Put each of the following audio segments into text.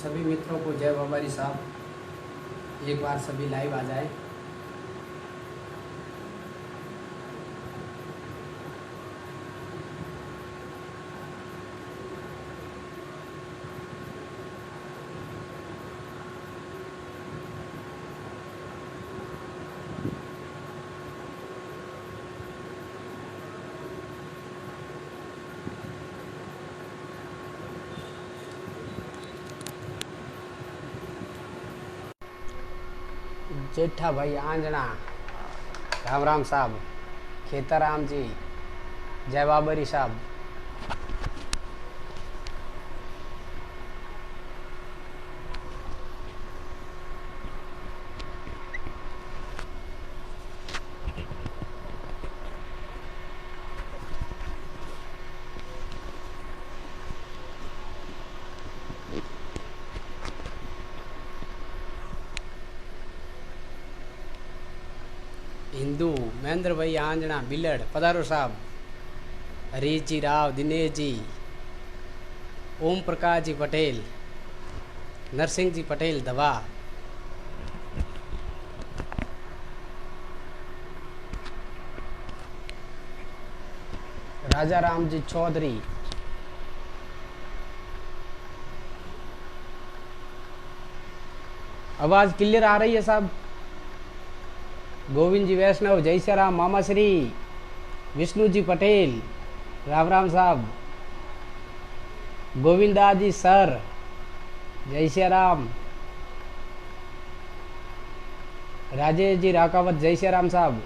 सभी मित्रों को जय बाबारी साहब। एक बार सभी लाइव आ जाए। जेठा भाई आंजना, राम राम साहब। खेताराम जी, जय बाबरी साहब। हिंदू महेंद्र भाई आंजना बिलड़ पधारो साहब। हरीश जी राव, दिनेश जी, ओम प्रकाश जी पटेल, नरसिंह जी पटेल दवा, राजा राम जी चौधरी, आवाज क्लियर आ रही है साहब। गोविंद जी वैष्णव, जय श्री राम। मामा श्री विष्णु जी पटेल, राम राम साहब। गोविंदा जी सर, जय श्री राम। राजेश जी राकावत, जय श्री राम साहब।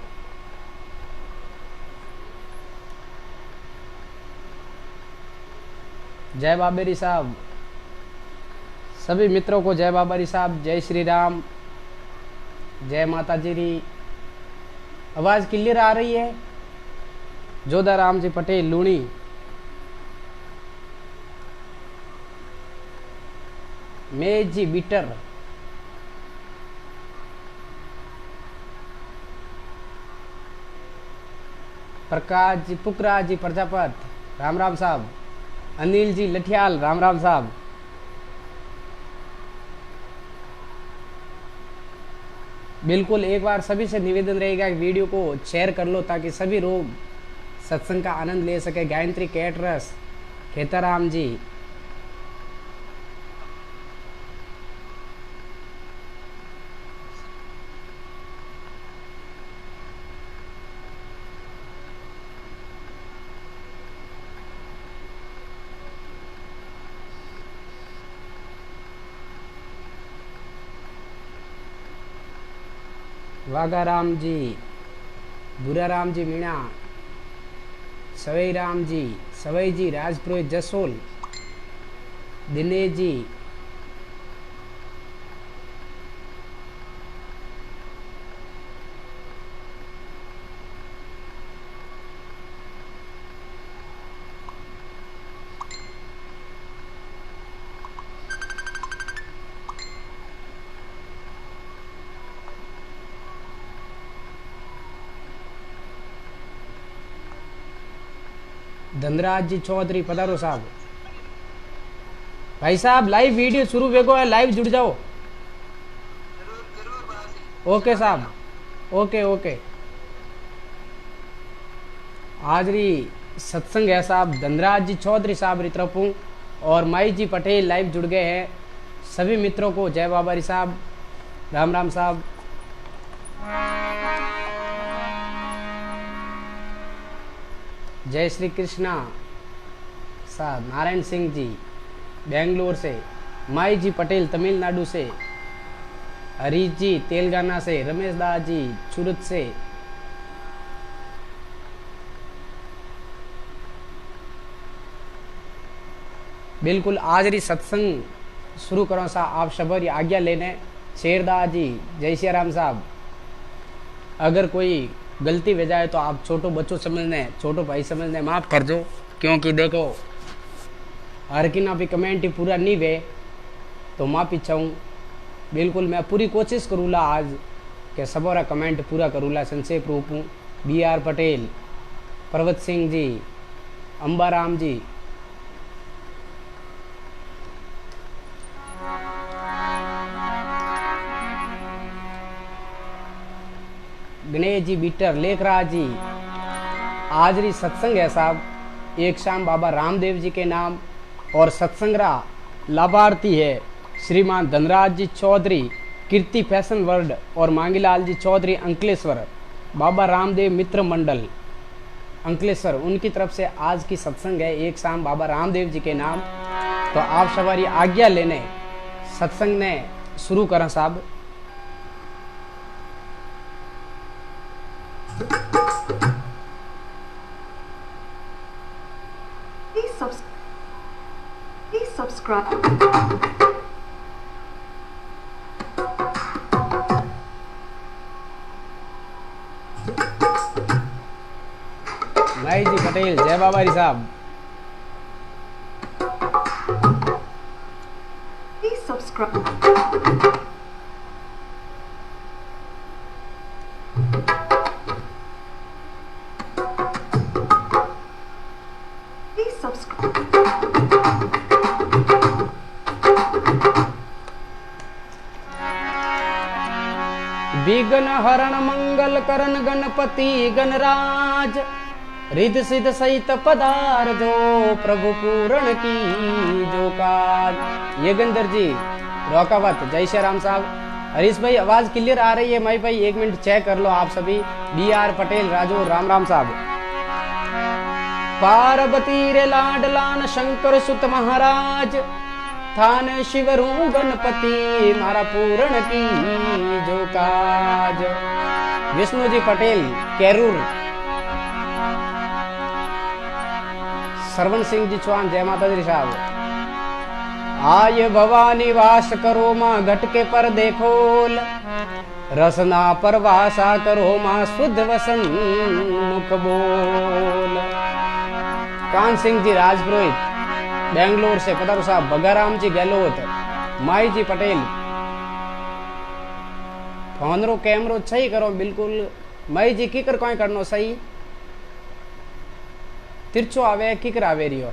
जय बाबेरी साहब। सभी मित्रों को जय बाबरी साहब, जय श्री राम, जय माता जी री। आवाज क्लियर आ रही है। जोधा राम जी पटेल लूणी, मेज जी बिटर, प्रकाश जी पुकरा जी प्रजापत, राम राम साहब। अनिल जी लठियाल, राम राम साहब। बिल्कुल एक बार सभी से निवेदन रहेगा कि वीडियो को शेयर कर लो ताकि सभी लोग सत्संग का आनंद ले सके। गायत्री कैटरस, खेताराम जी, वाघा राम जी, बुरा राम जी मीणा, सवई राम जी, सवई जी राजपुरोहित जसोल, दिनेश जी, धनराज जी चौधरी पधारो साहब। भाई साहब लाइव वीडियो शुरू वेगो है, लाइव जुड़ जाओ। ओके साहब, ओके ओके। आज री सत्संग है साहब। धनराज जी चौधरी साहब री तरफ हूँ और माई जी पटेल लाइव जुड़ गए हैं। सभी मित्रों को जय बाबारी साहब, राम राम साहब। जय श्री कृष्णा साहब। नारायण सिंह जी बेंगलोर से, माई जी पटेल तमिलनाडु से, हरीश जी तेलंगाना से, रमेश दास जी सूरत से, बिल्कुल आज री सत्संग शुरू करो सा आप शबर आज्ञा लेने। शेरदास जी, जय श्री राम साहब। अगर कोई गलती हो जाए तो आप छोटो बच्चों समझने, छोटो भाई समझने माफ कर दो, क्योंकि देखो हर की ना भी कमेंट ही पूरा नहीं वे तो माफी चाहूँ। बिल्कुल मैं पूरी कोशिश करूँगा आज के सबोरा कमेंट पूरा करूँगा। संक्षेप रूप हूँ। बी आर पटेल, पर्वत सिंह जी, अंबाराम जी, गणेश जी बीटर लेखराज जी। आज री सत्संग है साहब एक शाम बाबा रामदेव जी के नाम, और सत्संग रा लाभार्थी है श्रीमान धनराज जी चौधरी कीर्ति फैशन वर्ल्ड और मांगीलाल जी चौधरी अंकलेश्वर बाबा रामदेव मित्र मंडल अंकलेश्वर, उनकी तरफ से आज की सत्संग है एक शाम बाबा रामदेव जी के नाम। तो आप सवारी आज्ञा लेने सत्संग ने शुरू करें साहब। Please subscribe. भाई जी पटेल जय बाबारी साहब। Please subscribe. Please subscribe. विघ्न हरण मंगल करण गणपति गणराज, रिद्ध सिद्ध सहित पधार जो प्रभु पूर्ण की जो काज। योगेंद्र जी रोकावत जय श्री राम साहब। हरीश भाई आवाज क्लियर आ रही है? मैं भाई 1 मिनट चेक कर लो आप सभी। BR पटेल राजू राम राम साहब। पार्वती रे लाडलान शंकर सुत महाराज, थान शिवरू गणपति मारा पूर्ण की जो काज। विष्णु जी पटेल कैरूर। सरवण सिंह जी चौहान जय माता दी साहब। आय भवानी वास करो माँ घटके पर देखोल, रसना पर वासा करो माँ शुद्ध वसन मुख बोल। कान सिंह जी राजपुरोहित बेंगलोर से पधारो साहब। भगाराम जी गहलोत, माई जी पटेल। फोन रो कैमरो सही करो बिल्कुल। माई जी किकर कोई करनो सही, तिरछो आवे किकर आवे रियो।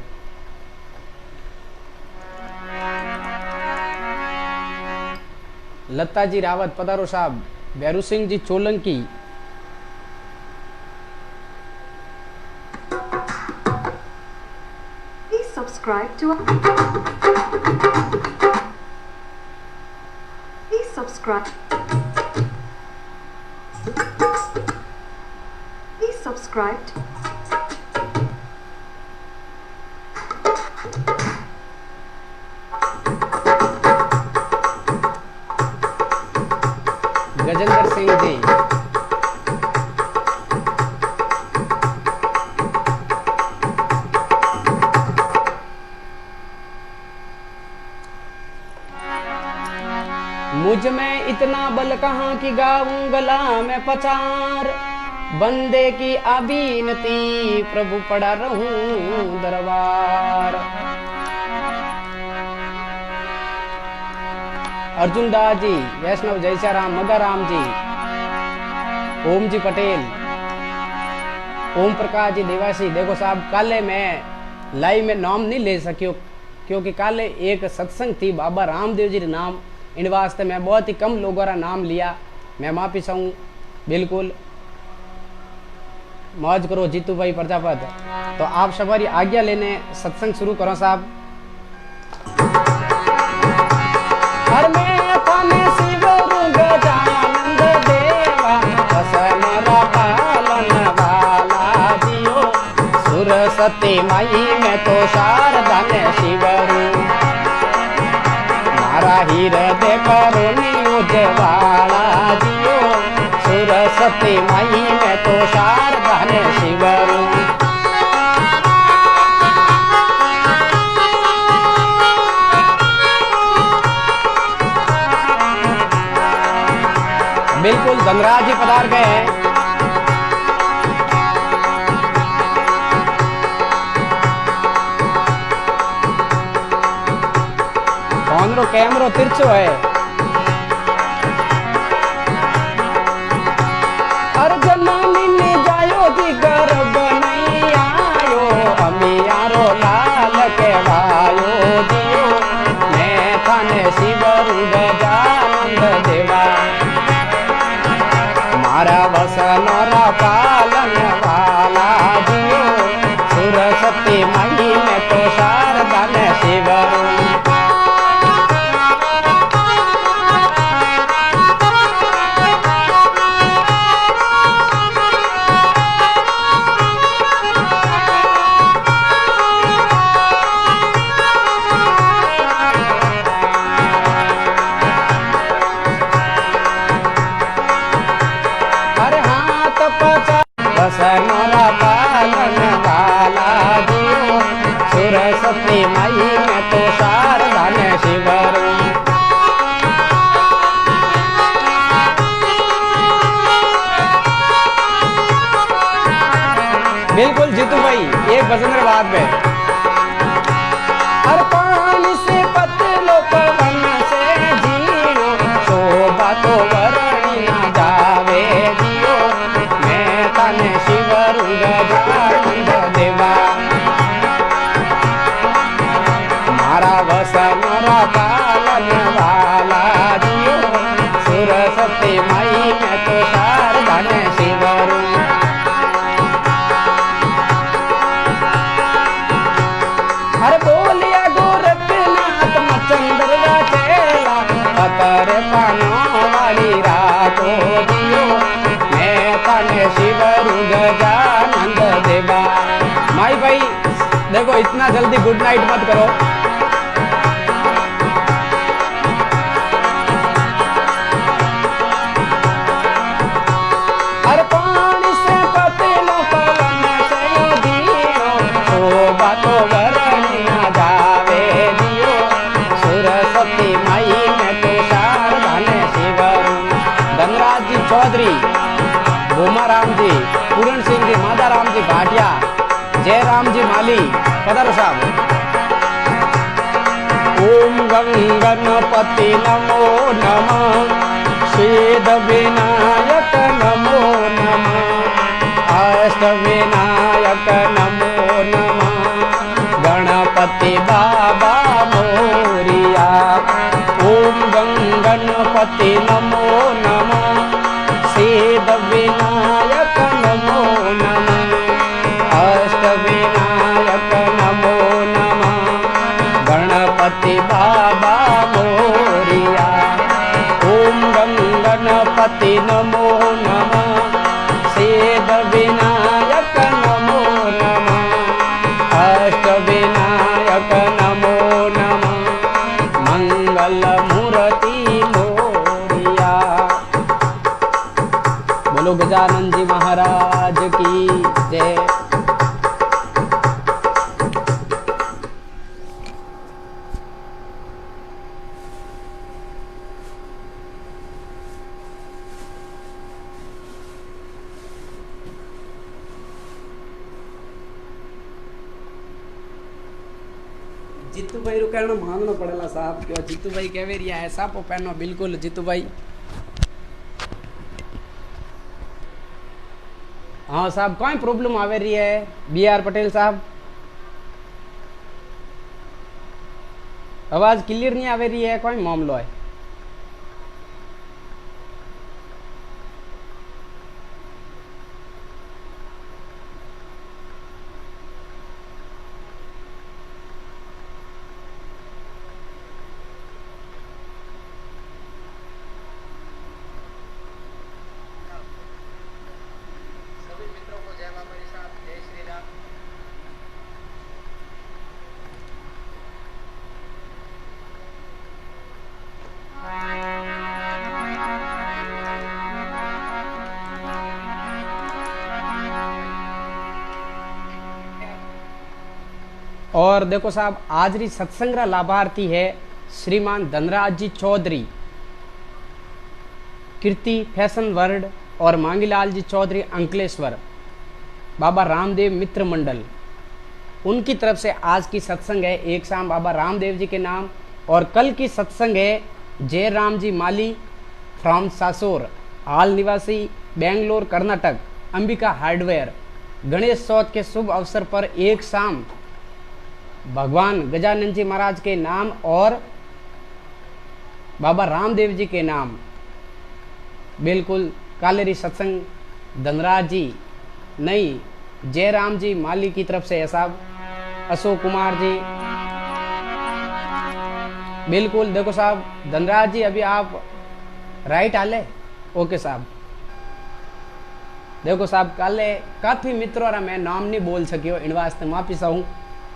लता जी रावत पधारो साहब। बैरू Singh ji चोलंकी। Subscribe to. Please subscribe. Please subscribe. Gajendra Singh ji. मुझ में इतना बल कहाँ की गाऊं गला में पचार, बंदे की अबीनती प्रभु पड़ा रहूं दरबार। अर्जुन दास जी वैष्णव जय श्री राम। मगाराम जी, ओम जी पटेल, ओम प्रकाश जी देवासी। देखो साहब काले मैं लाइव में नाम नहीं ले सकियो क्योंकि काले एक सत्संग थी बाबा रामदेव जी के नाम, इन वास्ते मैं बहुत ही कम लोगों का नाम लिया। मैं माफी चाहूँ बिल्कुल। मौज करो जीतू भाई प्रजापत। तो आप सवारी आज्ञा लेने सत्संग शुरू करो साहब। हर में थाने शिवरु गजानंद देवा, असमरा पालन वाला जियो। सुरसती माई में तो शारदा ने शिवरु, मारा हृदय करुणी उजवाला जियो। सुरसती माई में तो शारदा ने शिवरु। बिल्कुल धनराज जी पधार गए हैं। कौन रो कैमरो तिरछो है। अर्जनानी ने जायो जी गर्भ नहीं आयो, अमियारो लाल के वायो जियो। मैं थाने शिवरु गजानंद देवा, मारा वसा सरस्वती माई मैं तो शारदा ने शिवरूं। बिल्कुल जीतू भाई, एक भजन रे बाद में हर पानी से पतलो पवन से जीनो, शोभा तो वरणी ना जावे जियो, मैं तने शिवरूं गजानंद देवा। मारा वसन रा पालन वाला जियो, सरस्वती माई मैं तो शारदा ने शिवरूं। हर बोलिया गोरखनाथ मचंदर का चेला, पतर पानो वाली रातो जियो, मैं तने शिवरूं गजानंद देवा। माई भाई देखो इतना जल्दी गुड नाइट मत करो। हर पानी से पतलो पवन से दीनो, शोभा तो वरणी ना जावे जियो, सरस्वती माई मैं तो शारदा ने शिवरूं। धनराज जी चौधरी, भूमाराम जी, पूरण सिंह जी, माधाराम जी भाटिया, जयराम जी माली, पधारो साहब। ओम गंगणपति नमो नमः, सिद्ध विनायक नमो नमः, अष्ट विनायक नमो नमः, गणपति बाबा मोरिया। ओम गंगणपति नमो नमः, सिद्ध विनायक नमो नमः, अष्ट विनायक नमो नमः, गणपति बाबा मोरिया। ओम गंगणपति नमो नमः, सिद्ध विनायक नमो नमः, अष्ट विनायक नमो नमः, मंगल मूर्ति मोरिया। बोलो गजानन जी महाराज की जय। जीतू भाई रू कहना मानना पड़ेला साहब, क्यों जीतू भाई कह रिया है साहब पहनो। बिल्कुल जीतू भाई, हाँ साहब कोई प्रॉब्लम आवे रही है बी आर पटेल साहब, आवाज क्लियर नहीं आवे रही है, कोई मामलो है। और देखो साहब आज री सत्संग रा लाभार्थी है श्रीमान धनराज जी चौधरी, कीर्ति फैशन वर्ल्ड, और मांगीलाल जी चौधरी अंकलेश्वर, बाबा रामदेव मित्र मंडल, उनकी तरफ से आज की सत्संग है। एक शाम बाबा रामदेव जी के नाम, और कल की सत्संग है जयराम जी माली फ्रॉम सासोर, हाल निवासी बेंगलोर कर्नाटक, अंबिका हार्डवेयर। गणेश चौथ के शुभ अवसर पर एक शाम भगवान गजानन जी महाराज के नाम और बाबा रामदेव जी के नाम, बिल्कुल कालेरी सत्संग धनराज जी नहीं, जयराम जी माली की तरफ से है साहब, अशोक कुमार जी। बिल्कुल देखो साहब धनराज जी अभी आप राइट हाले, ओके साहब। देखो साहब काले काफी मित्रों रा मैं नाम नहीं बोल सकियो, इन वास्ते माफी चाहूँ,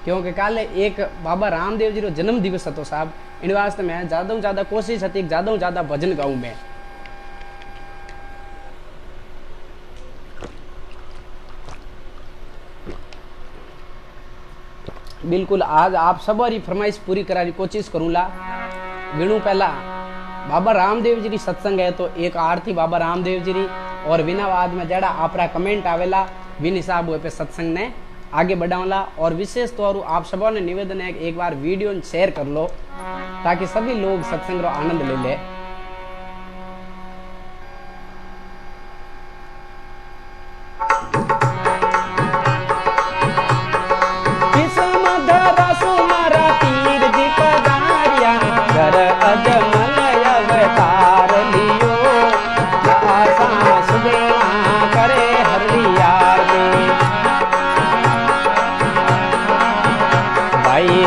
क्योंकि काले एक बाबा रामदेव जी रो जन्म दिवस હતો साहब, इन वास्ते मैं ज़्यादा कोशिश थी ज़्यादा भजन गाऊँ मैं। बिल्कुल आज आप सबरी फरमाइश पूरी करानी कोशिश करूँला। विणु पहला बाबा रामदेव जी की सत्संग है तो एक आरती बाबा रामदेव जी री और बिना बाद में जड़ा आपरा कमेंट आवेला बिन हिसाब हुए पे सत्संग ने आगे बढ़ावला। और विशेष तौर आप सबों ने निवेदन है कि एक बार वीडियो शेयर कर लो ताकि सभी लोग सत्संग रो आनंद ले ले।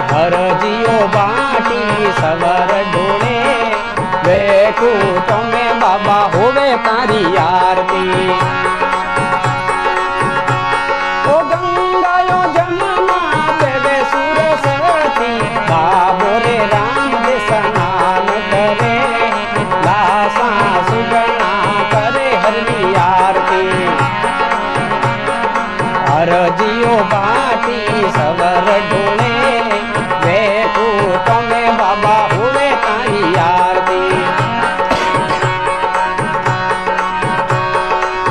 हर जियो बाटी सवर ढोले वे कूटों में बाबा होवे तारी आरती। ओ गंगा यो जमुना देवे सरस्वती बाबो रे राम दे स्नान करे लासा सुगना करे हरि आरती। हर जियो बाटी सवर ढोले बाबा हुए तारी आरती।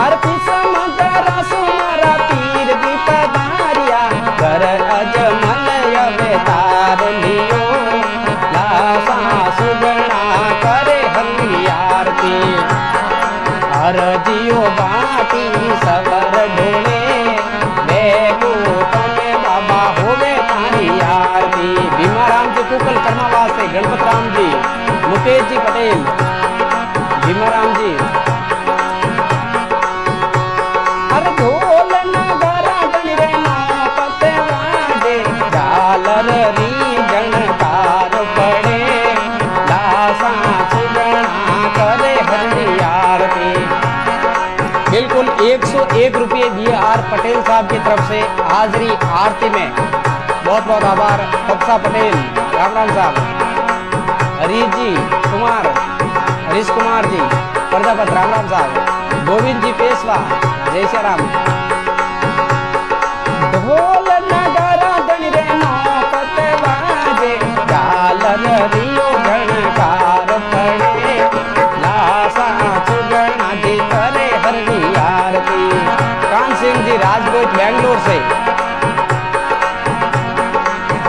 आरती समंदर सुमरा पीर दी पधारिया कर अजमल अवतार लियो लासा सुगना करे हरि आरती। हर जियो बाटी सवर ढोले बाबा होवे तारी आरती। भीमाराम जी कुकल कर्मावास से गणपत राम जी मुकेश जी पटेल भीमाराम जी। हर ढोल नगारा गणरे पते वाजे झालर री जनकार पड़े लासा सुगना करे हरि आरती। बिल्कुल 101 रुपये दिए आर पटेल साहब की तरफ से हाजरी आरती में बहुत बहुत आभार। कप्सा पटेल राम राम साहब, हरीश जी कुमार हरीश कुमार जी प्रजापत राम राम साहब, गोविंद जी पेशवा जय श्री राम। ढोल नगारा गणरे पते वाजे झालर रियो झणकार पड़े लासा सुगना जी करे हरि आरती। कान सिंह जी राजकोट बेंगलोर से।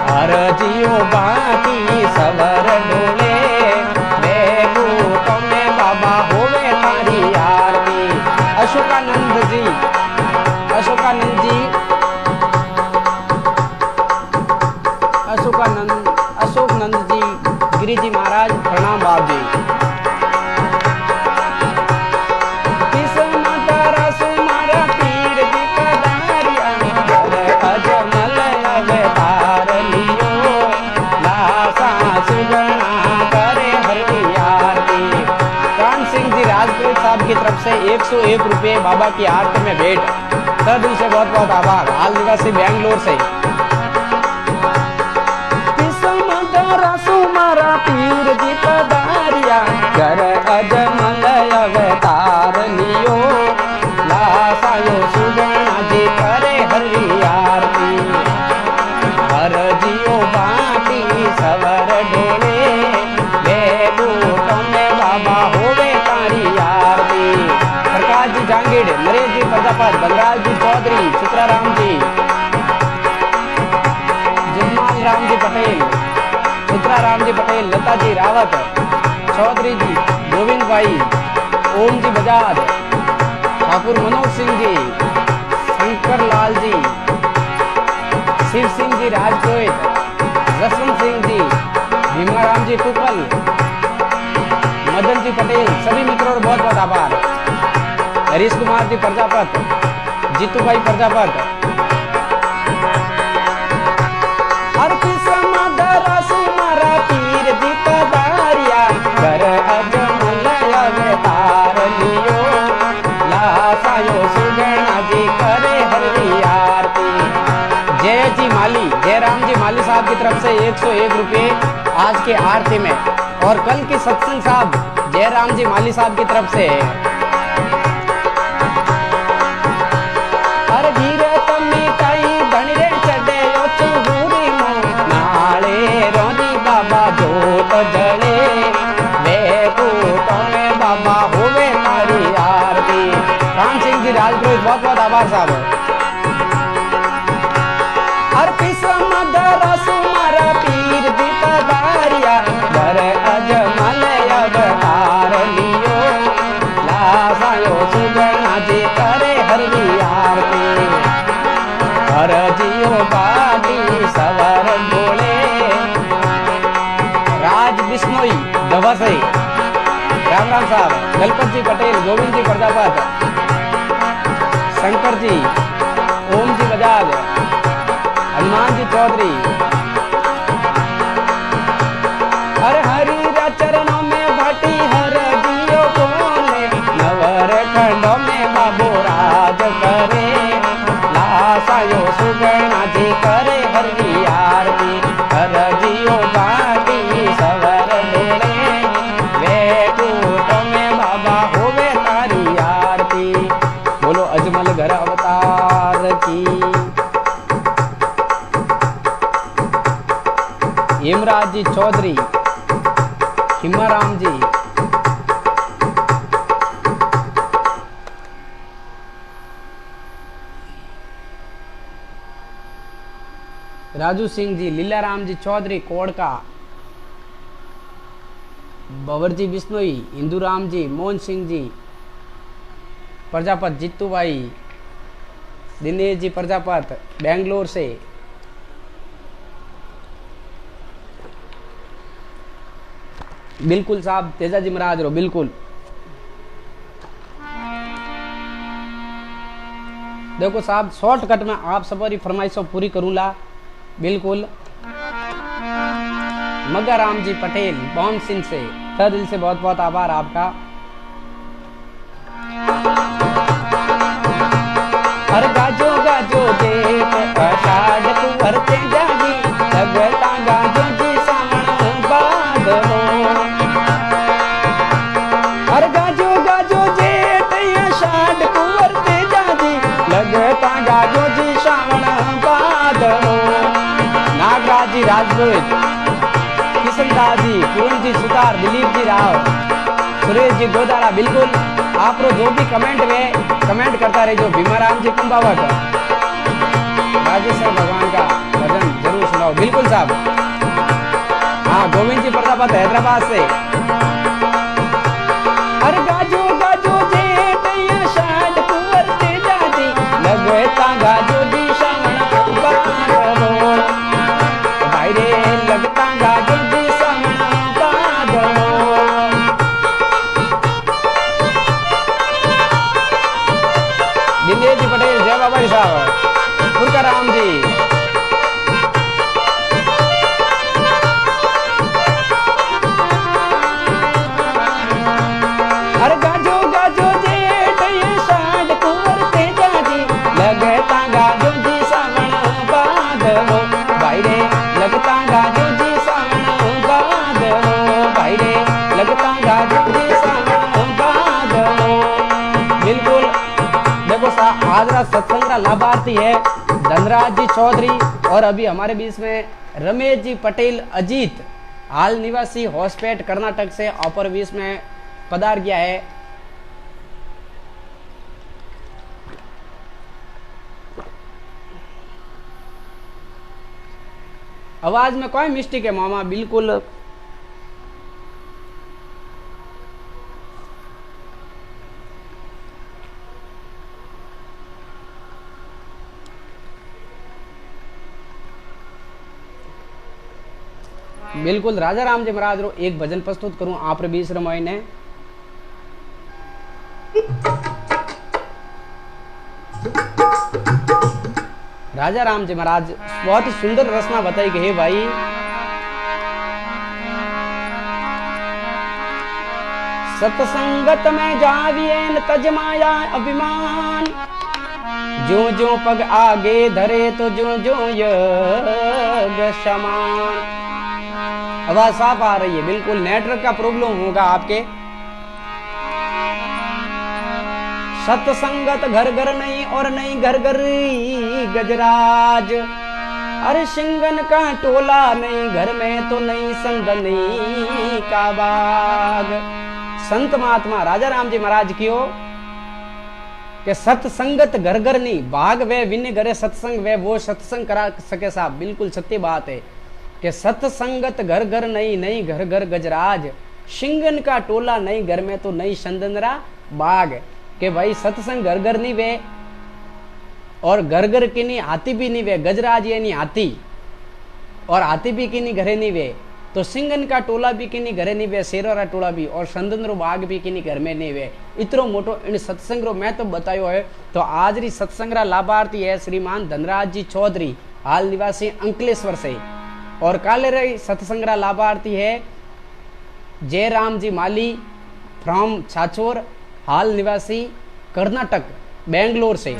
हर जियो बाटी सवर ढोले में बाबा होवे तारी आरती। अशोकानंद जी अशोकानंद जी अशोकनंद जी गिरी जी महाराज प्रणाम बाब जी। साहब की तरफ से 101 रुपये बाबा की आरती में भेंट। तहे दिल से बहुत बहुत आभार। हाल निवासी बेंगलोर से। पीर जी पधारिया कर अजमल अवतार लियो लासायो सुगना जी करे हरि आरती। हर जियो बाटी सवर ढोले बाबा होवे तारी आरती। प्रकाश जी जांगीड़ नरेश जी प्रजापत बलराज जी चौधरी चित्राराम जी जगमान राम जी पटेल चित्राराम जी पटेल लता जी रावत चौधरी जी गोविंद भाई ओम जी बजाज ठाकुर मनोज सिंह जी शंकर लाल जी शिव सिंह जी राजकोट जसवंत सिंह जी भीमाराम जी टुकल मदन जी पटेल सभी मित्रों बहुत बहुत आभार। हरीश कुमार जी प्रजापत जीतू भाई प्रजापत। पीर जी पधारिया कर अजमल अवतार लियो लासायो सुगना जी करे हरि आरती। जय जी माली जयराम जी माली साहब की तरफ से 101 रुपये आज के आरती में। और कल की सत्संग साहब जयराम जी माली साहब की तरफ से हर धीरे तमी कई धनरे चढ़े चूरी अवा से राम राम साहब, दलपत जी पटेल, गोविंद जी प्रजापत, शंकर जी, ओम जी बजाज, हनुमान जी चौधरी। हर हरि चरणों में भटी हर जियो बोले, नवर खंडों में बाबू राज करे, लासायो सुगना जी करे हरि आरती, हर जियो बाटी सवर बोले, वे कूटों में बाबा होवे तारी आरती। बोलो अजमल घर अवतार की। हेमराज जी चौधरी, हिमाराम जी, राजू सिंह जी, लीलाराम जी चौधरी कोड़का, बवरजी बिश्नोई, इंदुराम जी, मोहन सिंह जी प्रजापत, जित्तू भाई, दिनेश जी प्रजापत बेंगलोर से, बिल्कुल साहब, तेजा जी महाराज रो बिल्कुल। देखो साहब, शॉर्टकट में आप सबरी फरमाइशों पूरी करूंगा बिल्कुल। मगर राम जी पटेल बॉम सिंह से तहे दिल से बहुत बहुत आभार आपका। हर गाजो गाजो जेठ आषाढ़ कुंवर तेजा जी, लगता गाजो जी सावण बाद हो। हर गाजो गाजो जेठ आषाढ़ कुंवर तेजा जी, लगता गाजो जी सावण बाद हो। नागराज जी राजपूत, किशनदास जी, पूर्ण जी सुतार, दिलीप जी राव, सुरेश जी गोदारा, बिल्कुल आप जो भी कमेंट में कमेंट करता रहे। जो भीमाराम जी कुंभावत, राजेश्वर भगवान का भजन जरूर सुनाओ, बिल्कुल साहब। हाँ, गोविंद जी प्रतापत हैदराबाद से। हर गाजो गाजो जेठ आषाढ़ कुंवर तेजा जी, लगता गाजो जी सावण बाद हो। भाई रे लगता गाजो जी सावण बाद हो। दिनेश जी पटेल, जय बाबा जी साहब, तुर्काराम जी, हर गाजो गाजो जेठ आषाढ़ कुंवर तेजा जी, लगता गाजो जी सावण बाद हो। भाई रे लगता गाजो जी सावण बाद हो। भाई रे लगता गाजो जी सावण बाद हो। बिल्कुल देखो साहब, आज रात सत्संग का लाभार्थी है धनराज जी चौधरी, और अभी हमारे बीच में रमेश जी पटेल अजीत, हाल निवासी होसपेट कर्नाटक से अपर बीच में पधार गया है। आवाज में कोई मिस्टेक है मामा, बिल्कुल बिल्कुल। राजा राम जी महाराज रो एक भजन प्रस्तुत करूं आप रे बीच रमोई ने। राजा राम जी महाराज बहुत ही सुंदर रचना बताई गई है भाई। सत्संगत में जावियन तजमाया अभिमान, जो जो पग आगे धरे तो जो जो योग समान। आवाज साफ आ रही है, बिल्कुल नेटवर्क का प्रॉब्लम होगा आपके। सत्संगत घर घर नहीं और नहीं घर घर गजराज, अरे सिंगन का टोला नहीं घर में तो नहीं संदनी का बाग। संत महात्मा राजा राम जी महाराज क्यों कि सत्संगत घर घर नहीं, बाग वे विन घरे सत्संग वे वो सत्संग करा सके साहब। बिल्कुल सत्य बात है कि सत्संगत घर घर नहीं नहीं घर घर गजराज, सिंगन का टोला नहीं घर में तो नहीं संदनरा बाग। के भाई सत्संग घर घर नहीं वे, और घर घर की नहीं हाथी भी नहीं वे, गजराज ये नहीं हाथी, और हाथी भी की नहीं घरे नहीं वे। तो सिंगन का टोला भी किन्नी घरे नहीं वे, शेरों का टोला भी और संदन बाग भी किन्नी घर में नहीं वे। इतनो मोटो इन सत्संग रो मैं तो बतायो है। तो आज री सत्संग रा लाभार्थी है श्रीमान धनराज जी चौधरी, हाल निवासी अंकलेश्वर से। और काले रे सत्संग रा लाभार्थी है जयराम जी माली फ्रॉम छाछोर, हाल निवासी कर्नाटक बेंगलोर से।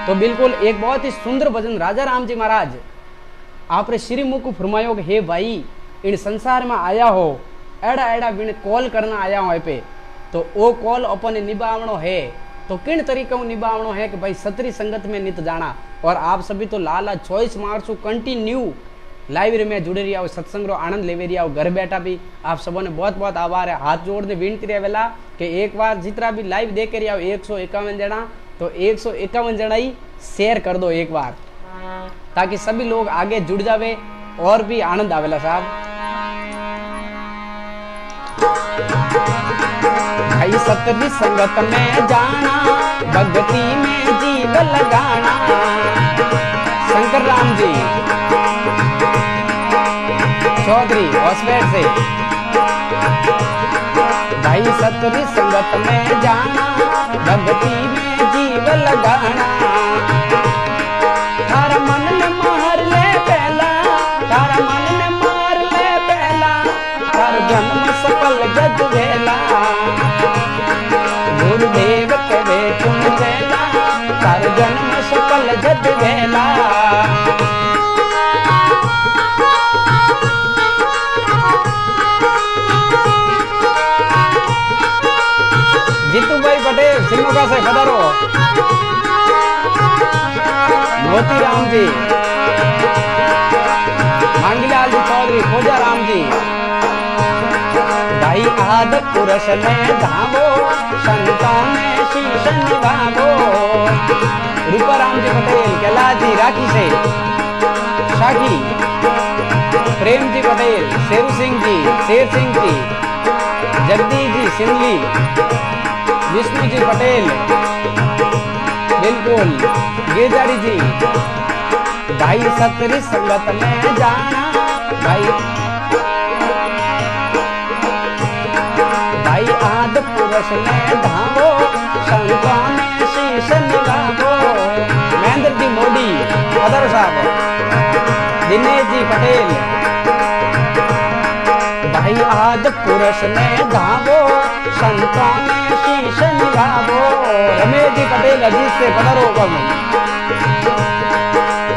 तो बिल्कुल एक बहुत ही सुंदर भजन राजा राम जी महाराज आपने श्री मुख फरमायो हे भाई इन संसार में आया हो एड़ा एड़ा बिन कॉल करना आया हो पे, तो वो कॉल अपन निभावनो है। तो किन तरीके निभावनो है कि भाई सतरी संगत में नित जाना। और आप सभी तो लाला चॉइस मारसू कंटिन्यू लाइब्रेरी में जुड़े रहिया हो, सत्संग रो आनंद ले रहिया हो, घर बैठा भी आप सबों ने बहुत बहुत आभार है। हाथ जोड़ने विनती रहे वेला कि एक बार जितना भी लाइव देख रहिया हो 151 जना, तो 151 जना ही शेयर कर दो एक बार, ताकि सभी लोग आगे जुड़ जावे और भी आनंद आवेला साहब। भाई सतरी संगत में जाना, भक्ति में जीव लगाना। शंकर राम जी चौधरी हॉस्पिटल से। भाई सतरी संगत में जाना, भक्ति में जीव लगाना। थारा मन ने मार ले पहला, थारा मन ने मार ले पहला, थार जन्म सफल जग वेला। गुरुदेव के वे चुन वेला, थार जन्म सफल जग वेला। जीतू भाई पटेल सिंगोका से पधारो। मोती राम जी, मांगीलाल जी चौधरी, खोजा राम जी। भाई आद पुरुष में धामो, संतों में शीश निभावो। रूपा राम जी पटेल कैलाश जी राखी से। शाखी प्रेम जी पटेल, शेरू सिंह जी, शेर सिंह जी, जगदीश जी सिंधली, विष्णु जी पटेल, बिल्कुल गिरजारी जी। भाई सतरी संगत में जाना, भाई आद पुरुष में धामो, संतों में शीश निभावो। महेंद्र जी मोदी अदर साहब, दिनेश जी पटेल। भाई आद पुरुष में धामो, संतों में शीश निभावो। रमेश जी पटेल अजीत से पधारो।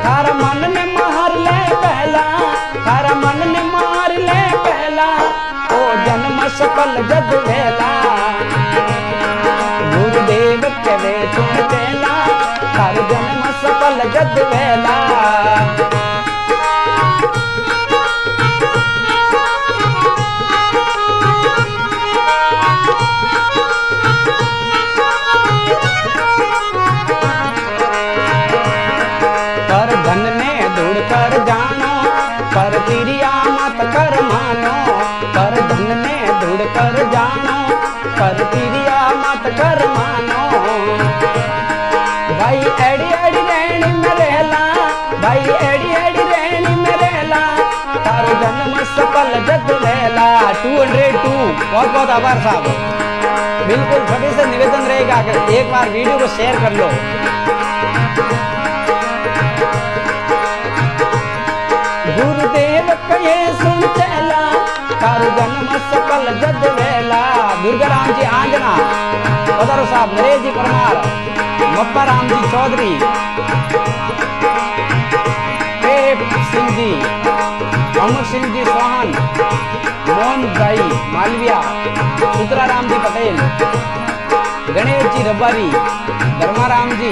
थारा मन ने मार ले पहला, थारा मन ने मार ले पहला, ओ जन्म सफल जग वेला। गुरुदेव के वे चुन वेला, थार जन्म सफल जग वेला। कर जानो पर तिरिया मत कर मानो, पर धन में धुड़ कर जानो पर तिरिया मत कर मानो। भाई एड़ी एड़ी रहनी में रहला, भाई एड़ी एड़ी रहनी में रहला, तारो जन्म सफल जग वेला। 202 बहुत बहुत आभार साहब। बिल्कुल छोटे से निवेदन रहेगा कि एक बार वीडियो को शेयर कर लो। गुरुदेव कहे सुन चला, तारो जन्म सफल जग वेला। दुर्गा राम जी आंजना पधारो साहब। नरेश जी परमार, मप्पा राम जी चौधरी, सिंह जी, अमर सिंह जी सोहन, मोहन भाई मालविया, सुतरा राम जी पटेल, गणेश जी रबारी, धर्माराम जी,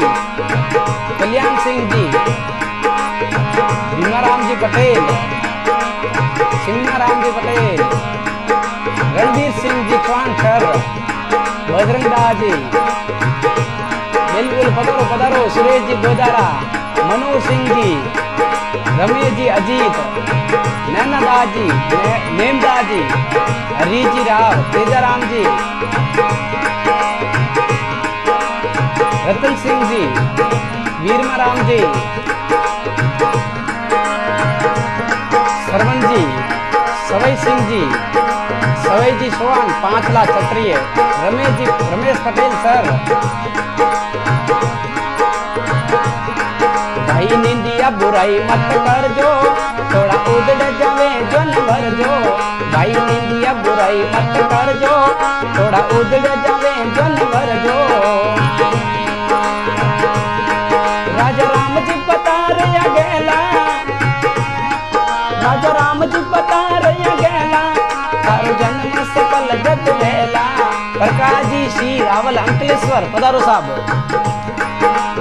कल्याण सिंह जी, भीमाराम जी पटेल, सिन्हाराम जी पटेल, रणवीर सिंह जी चौहान सर, बजरंग दास जी, बिल्कुल पधारो पधारो। सुरेश जी गोदारा, मनोज सिंह जी, रमेश जी अजीत, नैना दास जी, नेमदास जी, हरी जी राव, तेजाराम जी, रतन सिंह जी, वीरमाराम जी, सरवन जी, सवई सिंह जी, सवई जी सोहान, 5 लाख क्षत्रिय, रमेश पटेल सर, भाई निंदिया बुराई मत कर जो, थोड़ा उधड़ जावे जानवर जो, भाई निंदिया बुराई मत कर जो, थोड़ा उधड़ जावे जानवर जो। राजा राम जी बता रहा गेला, राजा राम जी बता रहा गेला, हर जन्म सकल जग वेला। प्रकाश जी श्री रावल अंकलेश्वर पधारो साहब,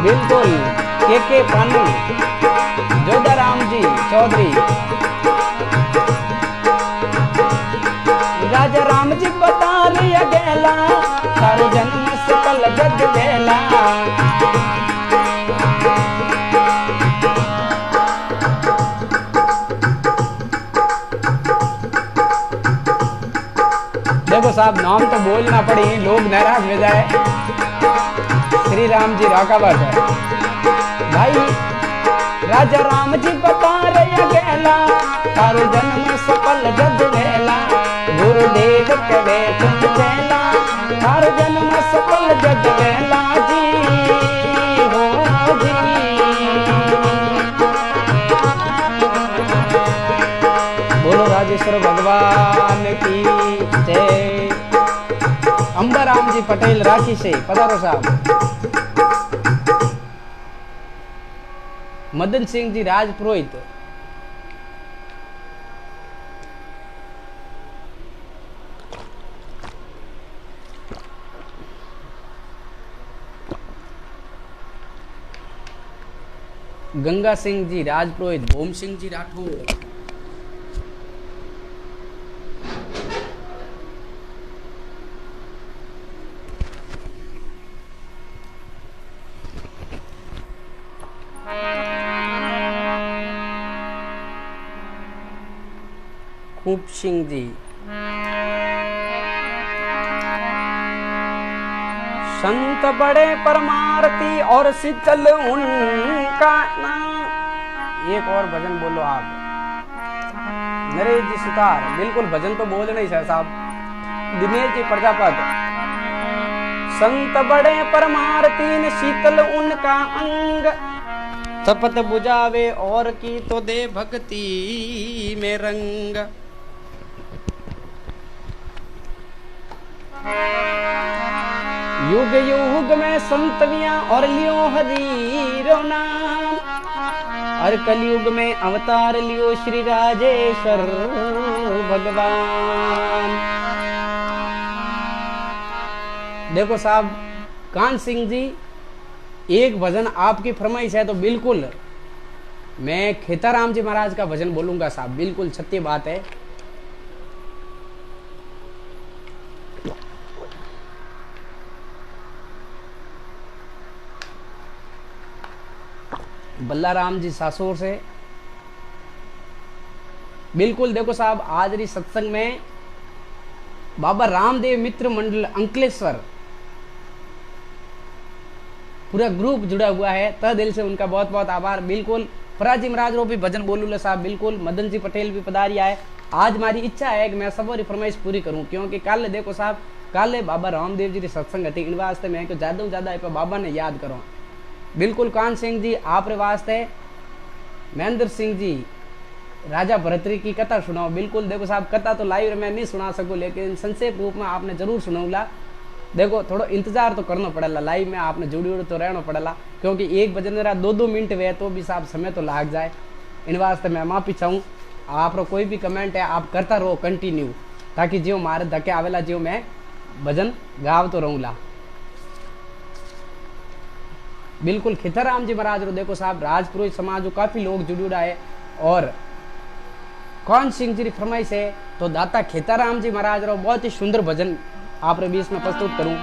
बिल्कुल के पानी, जोधाराम जी चौधरी, राजा राम जी बता रहा गेला, हर जन्म सकल जग वेला। देखो साहब नाम तो बोलना पड़ी, लोग नाराज हो जाए। श्री राम जी राकावत भाई, राजा राम जी बता रहा गेला, हर जन्म सफल जग वेला। गुरुदेव कहे तुम चेला, हर जन्म सफल जग वेला जी हो जी। बोलो राजेश्वर भगवान की जय। अंबाराम जी पटेल राखी से पधारो साहब। मदन सिंह जी राजपुरोहित, गंगा सिंह जी राजपुरोहित, भूम सिंह जी राठौर, खूब सिंह जी, संत बड़े परमार्थी और शीतल उनका नाम। एक और भजन बोलो आप, नरेश जी सुतार, बिल्कुल भजन तो बोल नहीं सर साहब। दिनेश जी प्रजापत, संत बड़े परमार्थी शीतल उनका अंग, तपत बुझावे और की तो दे भक्ति में रंग। युग युग में संतवियां और लियो हजीरो नाम, और कलयुग में अवतार लियो श्री राजेश्वर भगवान। देखो साहब कान सिंह जी, एक भजन आपकी फरमाइश है तो बिल्कुल मैं खेताराम जी महाराज का भजन बोलूंगा साहब, बिल्कुल सत्य बात है। बल्लाराम जी सासोर से, बिल्कुल देखो साहब आज री सत्संग में बाबा रामदेव मित्र मंडल अंकलेश्वर पूरा ग्रुप जुड़ा हुआ है, तह दिल से उनका बहुत बहुत आभार। बिल्कुल फराजी महाराज रो भी भजन बोलूला साहब, बिल्कुल मदन जी पटेल भी पधारिया है। आज हमारी इच्छा है कि मैं सबरी फरमाइश पूरी करूं, क्योंकि कल देखो साहब कल बाबा रामदेव जी की सत्संग थी, इन वास्ते मैं ज्यादा से ज्यादा बाबा ने याद करो। बिल्कुल कान सिंह जी आप वास्ते महेंद्र सिंह जी राजा भरतरी की कथा सुनाओ। बिल्कुल देखो साहब कथा तो लाइव मैं नहीं सुना सकूं, लेकिन संक्षेप रूप में आपने जरूर सुनाऊला। देखो थोड़ा इंतजार तो करना पड़ेगा, लाइव में आपने जुड़ी तो रहना पड़ेगा, क्योंकि एक भजन मेरा 2-2 मिनट वे तो भी साहब समय तो लाग जाए। इन वास्ते मैं माफी चाहूँ। आप कोई भी कमेंट है आप करता रहो कंटिन्यू, ताकि जो मारे धक्के आवेला जो मैं भजन गाव तो रहूँला। बिल्कुल खेताराम जी महाराज रो देखो साहब राजपुरोहित समाज जो काफी लोग जुड़ा है, और कौन सिंह जी की फरमाइश है तो दाता खेताराम जी महाराज रो बहुत ही सुंदर भजन आप बीच में प्रस्तुत करूं।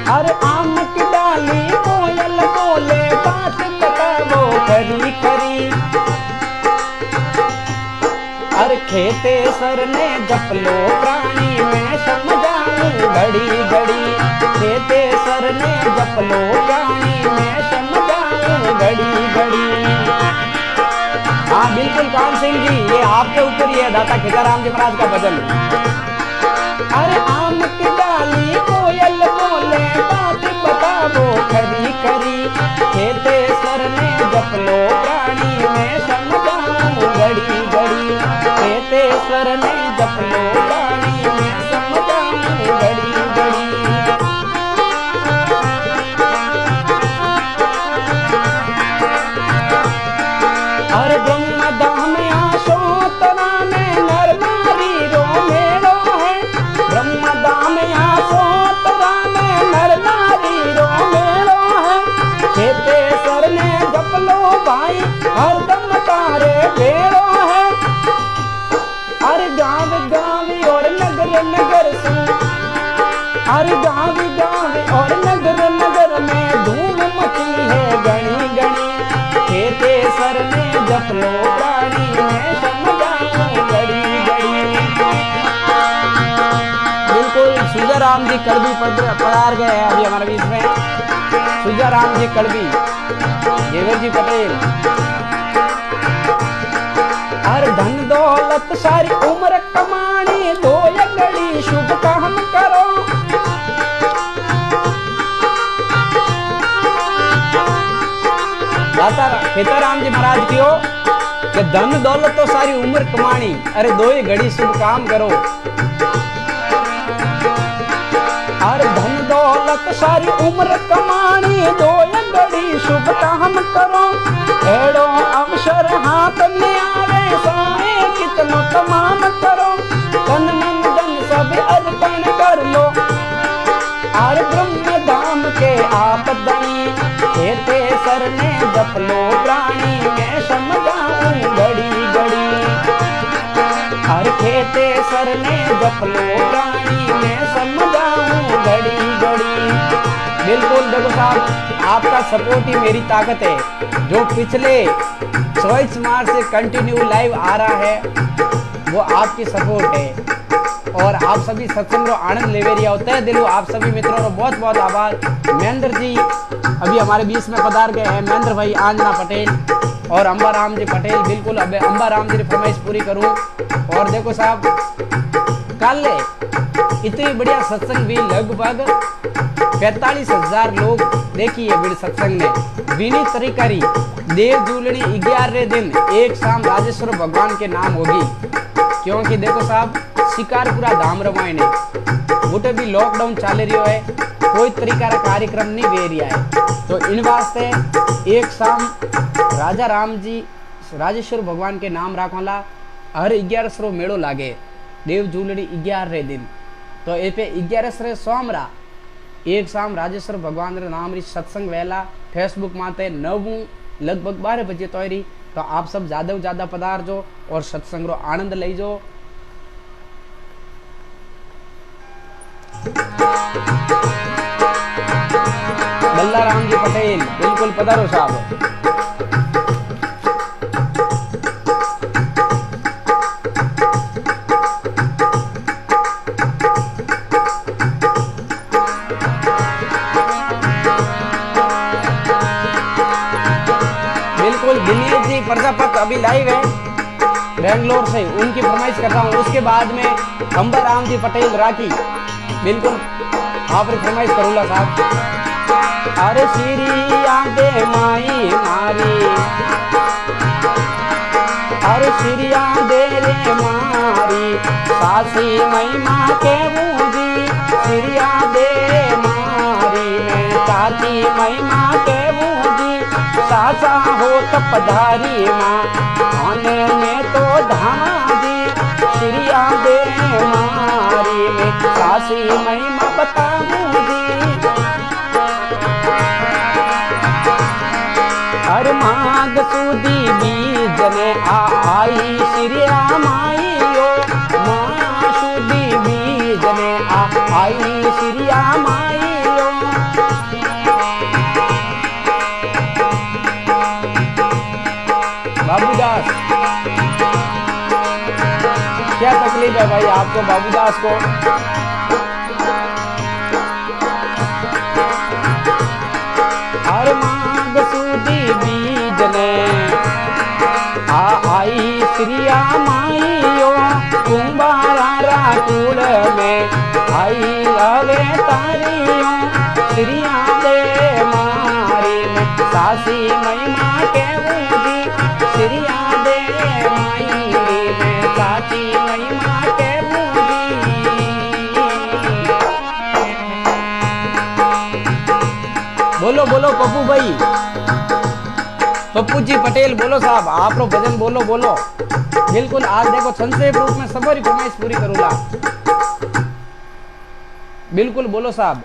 अरे आम की डाली कोयल बोले बात बताओ करी करी, अरे खेते सर ने जप लो प्राणी में समझाऊं घड़ी सरने जप लो प्राणी में समझाऊं घड़ी घड़ी। हाँ बिल्कुल कान सिंह जी, ये आपके ऊपर ही है दाता खेताराम जी महाराज का भजन। अरे आम की डाली कोयल बोले बात बताओ खरी खरी, खेते सरने जप लो प्राणी में समझाऊं घड़ी घड़ी, खेते सरने जप लो प्राणी में समझाऊं घड़ी घड़ी। अरे ब्रह्म धाम आशोतरा में नर नारी रो मेलो है, ब्रह्म धाम आशोतरा में नर नारी रो मेलो है, खेते सरने जप लो भाई हरदम तारे भेड़ो है। अरे गाँव गाँव और नगर नगर से, अरे गाँव गाँव और नगर नगर में धूम मची है घनी घनी, खेते सरने जप लो प्राणी में समझाऊं घड़ी घड़ी। बिल्कुल सुजाराम जी कड़वी पधार गए हैं अभी हमारे बीच में, सुजाराम जी कड़वी, देवर जी पटेल। हर धन दौलत सारी उम्र कमानी, दो ये घड़ी शुभ काम करो। दाता खेताराम जी महाराज क्यों कि धन दौलत तो सारी उम्र कमानी, अरे दो ही घड़ी शुभ काम करो। अरे धन दौलत सारी उम्र कमानी, दो ही घड़ी शुभ काम करो। एड़ो अवसर हाथ में आवे साए कितनो तमाम करो, तन मन धन सब अर्पण कर लो। अरे ब्रह्म धाम के आप धनी, खेते सरने जप लो प्राणी में समझाऊं घड़ी घड़ी, हर खेते सरने जप लो प्राणी में समझाऊं घड़ी घड़ी। बिल्कुल देखो साहब, आपका सपोर्ट ही मेरी ताकत है। जो पिछले 24 मार्च से कंटिन्यू लाइव आ रहा है वो आपकी सपोर्ट है, और आप सभी सत्संग रो आनंद ले रही होता है दिलो। आप सभी मित्रों को बहुत बहुत आभार। महेंद्र जी अभी हमारे बीच में पधार गए हैं, महेंद्र भाई, आंजना पटेल और अंबाराम जी पटेल। बिल्कुल अब अंबाराम जी की फरमाइश पूरी करूं। और देखो साहब, कल इतनी बढ़िया सत्संग भी लगभग 45,000 लोग देखिए बड़े सत्संग ने। विनी तरीकारी देव जूलनी 11वें दिन एक शाम राजेश्वर भगवान के नाम होगी, क्योंकि देखो साहब शिकारपुरा धाम रमायण है, वो भी लॉकडाउन चल रही है, कोई तरीका का कार्यक्रम नहीं दे रहा है। तो इन वास्ते एक शाम राजा राम जी राजेश्वर भगवान के नाम राखवाला हर 11 मेड़ो लागे देव जूलनी 11वें दिन। तो ए पे 11 सोमरा एक शाम राजेश्वर भगवान रे नाम री सत्संग वेला फेसबुक माते 9 लगभग 12 बजे तो रही। तो आप सब ज्यादा ज्यादा पधार जो और सत्संग रो आनंद ले जो। बल्लाराम जी पटेल बिल्कुल पधारो साहब। बिल्कुल दिनेश जी प्रजापत अभी लाइव है बेंगलोर से, उनकी फरमाइश करता हूँ। उसके बाद में अंबाराम जी पटेल राठी, बिल्कुल आप फरमाइश करूंगा साहब। अरे श्रिया दे माई मारी, अरे श्रिया दे रे मारी, सासी महिमा के बूझी, श्रिया दे मारी में चाची महिमा के बूझी, सासा हो तपधारी माँ आने में तो धामाजी, श्रिया दे मारी में सासी महिमा बताऊंगी। हर माघ सुदी बीज ने आई श्रिया माईयो, माँ सुदी बीज ने आई श्रिया माईयो। बाबूदास क्या तकलीफ है भाई आपको बाबूदास को? बोलो बोलो पप्पू भाई, पप्पू जी पटेल बोलो साहब, आप लोग भजन बोलो बोलो। बिल्कुल आज देखो संक्षेप रूप में सबरी फरमाइश पूरी करूंगा। बिल्कुल बोलो साहब।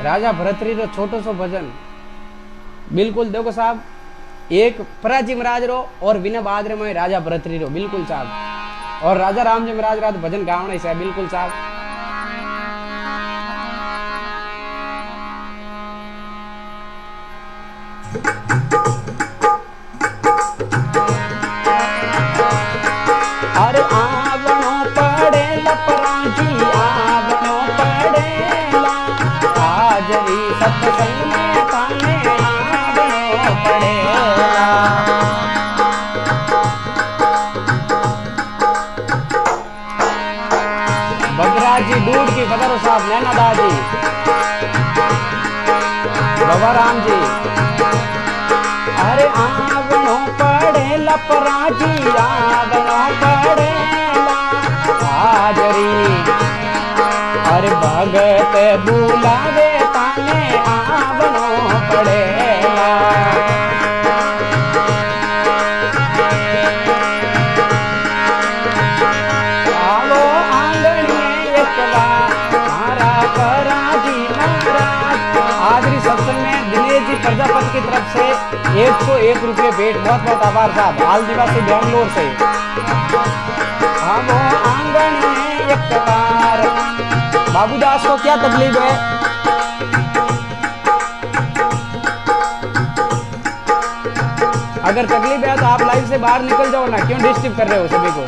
राजा भरतरी रो छोटो सो भजन। बिल्कुल देखो साहब, एक पराजी महाराज रो और विना बादरे में राजा भरतरी रो। बिल्कुल साहब, और राजा राम जी महाराज रात भजन गावना है। बिल्कुल साहब। अरे आवनो पड़े लपराजी, आवनो पड़ेला हाजरी सत्संग में ताने, आवनो पड़ेला। बगराजी दूध की बदरो साहब, नैना दादी, बाबा राम जी। अरे आवनो पड़े लपराजी, आवनो पड़ेला हाजरी। अरे भगत बुलावे ताने, आवनो पड़ेला। आवो आंगन में एक बार मारा पराजी महाराज। आदरी सत्संग में दिनेश जी प्रजापति की तरफ से 101 रुपये भेंट। बहुत बहुत आभार साहब, हाल निवासी बेंगलोर से। आवो आंगन में एक बार। बाबूदास को क्या तकलीफ है? अगर तकलीफ है तो आप लाइव से बाहर निकल जाओ ना, क्यों डिस्टर्ब कर रहे हो सभी को?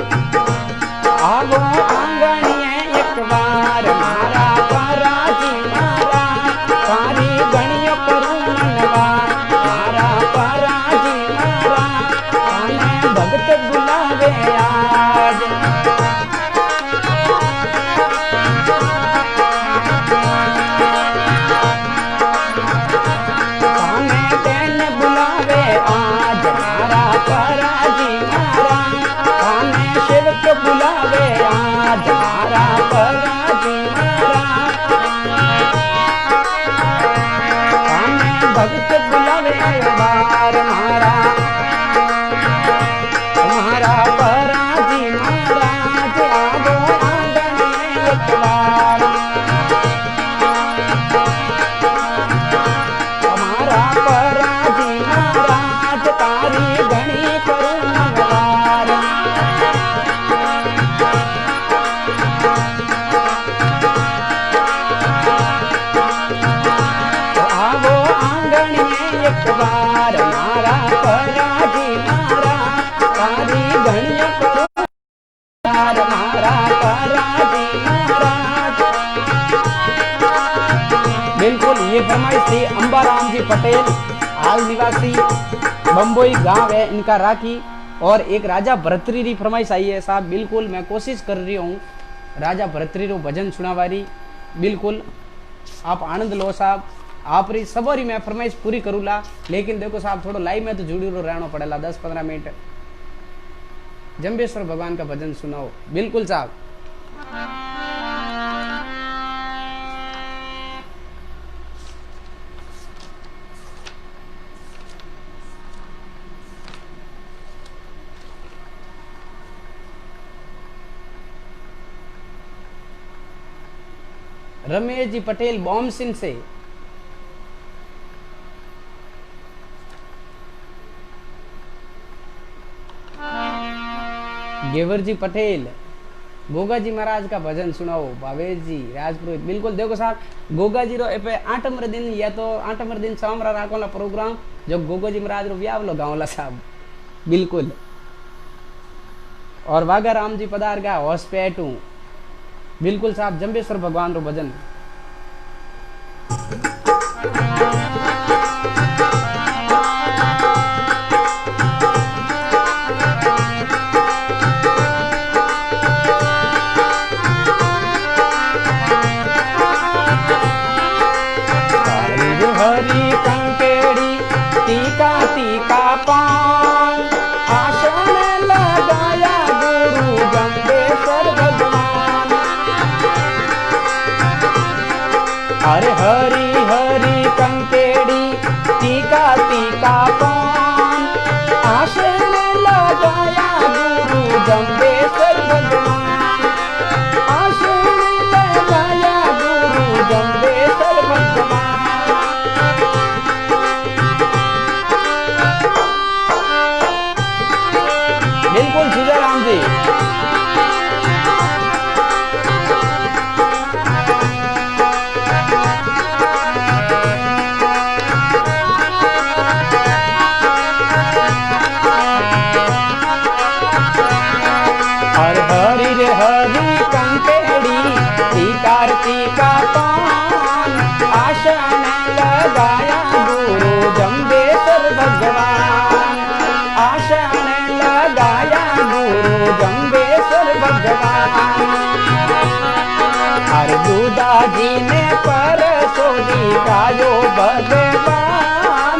आवो आंगन में एक बार मारा पराजी महाराज, सारी गणिय करूं मनवा मारा पराजी महाराज। ताने भगत बुलावे आज। ताने तेन बुलावे आज मारा पराजी महाराज। ताने सेवक बुलावे आज मारा पराजी महाराज। ताने भगत बुलावे बार मारा मारा पराजी महाराज। आवो आंगन में एक बार हमारा पराजी महाराज। तारी गणी करूं मनवार। आवो आंगन में एक बार मारा पराजी महाराज। तारी गणी करूं मारा पराजी महाराज। बिल्कुल ये फरमाइश थी अंबाराम जी पटेल, हाल निवासी बम्बई गांव है इनका राखी। और एक राजा भरतरी री फरमाइश आई है साहब। बिल्कुल मैं कोशिश कर रही हूँ राजा भरतरी रो भजन सुनावारी। बिल्कुल आप आनंद लो साहब, आप री सबरी मैं फरमाइश पूरी करूला। लेकिन देखो साहब थोड़ा लाइव में तो जुड़ी रो रहना पड़ेगा 10-15 मिनट। जंबेश्वर भगवान का भजन सुनाओ। बिल्कुल साहब। रमेश जी पटेल बॉम्सिन से। गेवर जी पटेल, गोगा जी महाराज का भजन सुनाओ। भावेश जी राजपुरोहित। बिल्कुल देखो साहब, गोगा जी रो एपे 8 दिन या तो 8 दिन सामरा राखोला प्रोग्राम जो गोगा जी महाराज रो व्यावलो गावला साहब। बिल्कुल और वाघा राम जी पधार गया होश पे ऐटू बिल्कुल साहब जंबेश्वर भगवान रो भजन। हरी कंकेड़ी टीका टीका पान आसन लगाया गुरु जंबेश्वर भगवान। अरे हरी हरी कंकेड़ी टीका टीका पान आसन लगाया गुरु जंबेश्वर भगवान। आसन लगाया गुरु जंबेश्वर भगवान। बिल्कुल सीताराम जी। हर हरी रे हरी कंकेड़ी टीकार टीका पान आसन लगाया गुरु जंबेश्वर भगवान। आसन लगाया गुरु जंबेश्वर भगवान। हर दूधा जी ने परसो दिखायो भगवान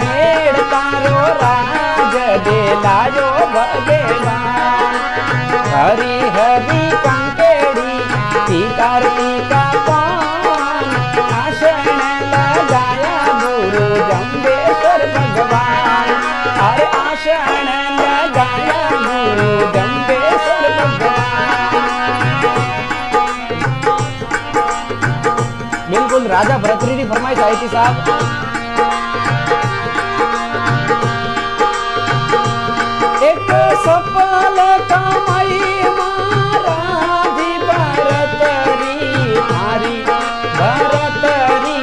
मेड़ तारो राज दे लायो भगवान। हरी हरी कंकेड़ी टीकार टीका पान आसन लगाया गुरु जंबेश्वर भगवान। अरे आसन लगाया गुरु जंबेश्वर भगवान। बिल्कुल राजा भरतरी की फरमाइश आई थी साहब। एक सफल कमाई महाराजी भरतरी थारी भरतरी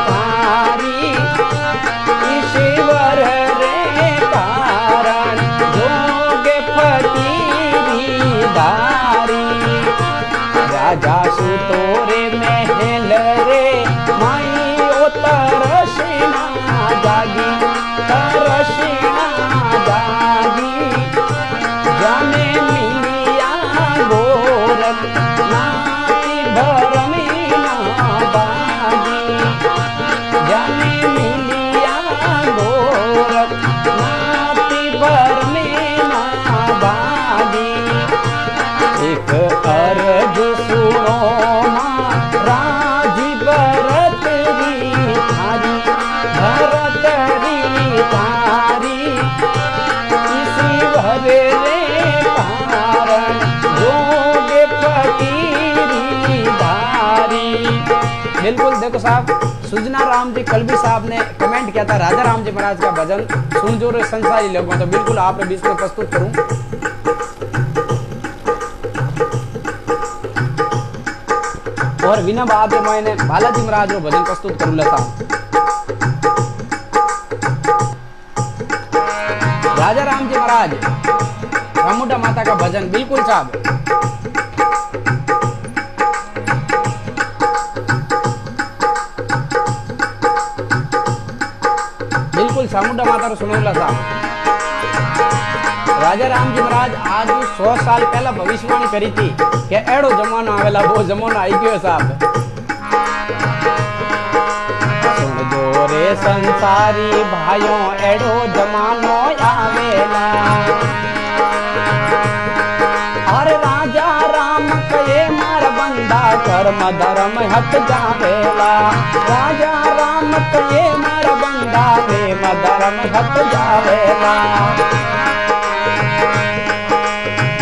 थारी ईश्वर रे कारण जोगे फकीरी धारी। राजा सुतोरे महल रे माई ओ तरसिना जागी तरसिना जागी। जाने मिलिया गोरख नाती भरमी ना बागी। जाने मिलिया गोरख नाती भरमी ना बागी। एक अर्ज सुनो महाराजी भरतरी थारी भरतरी थारी ईश्वर रे कारण जोगे फकीरी धारी। बिल्कुल देखो साहब सुजना राम जी कलबी साहब ने कमेंट किया था राजा राम जी महाराज का भजन सुन जो रे संसारी लोगों, तो बिल्कुल आपने बीच में प्रस्तुत करूं। और विना बाद मैंने बालाजी महाराज रो भजन प्रस्तुत करूं लेता हूं। राजा राम जी महाराज रामुडा माता का भजन बिल्कुल साहब। बिल्कुल सामुंडा माता रो सुनौला साहब। राजा राम जी महाराज आज 100 साल पहला भविष्यवाणी करी थी कि एड़ो जमानो आवेला, वो जमानो आई गयो साहब। सुन जो रे संसारी भाइयों एड़ो जमानो आवेला। अरे राजा राम कहे मार बंदा कर्म धर्म हट जावेला। राजा राम कहे मार बंदा प्रेम धर्म हट जावेला।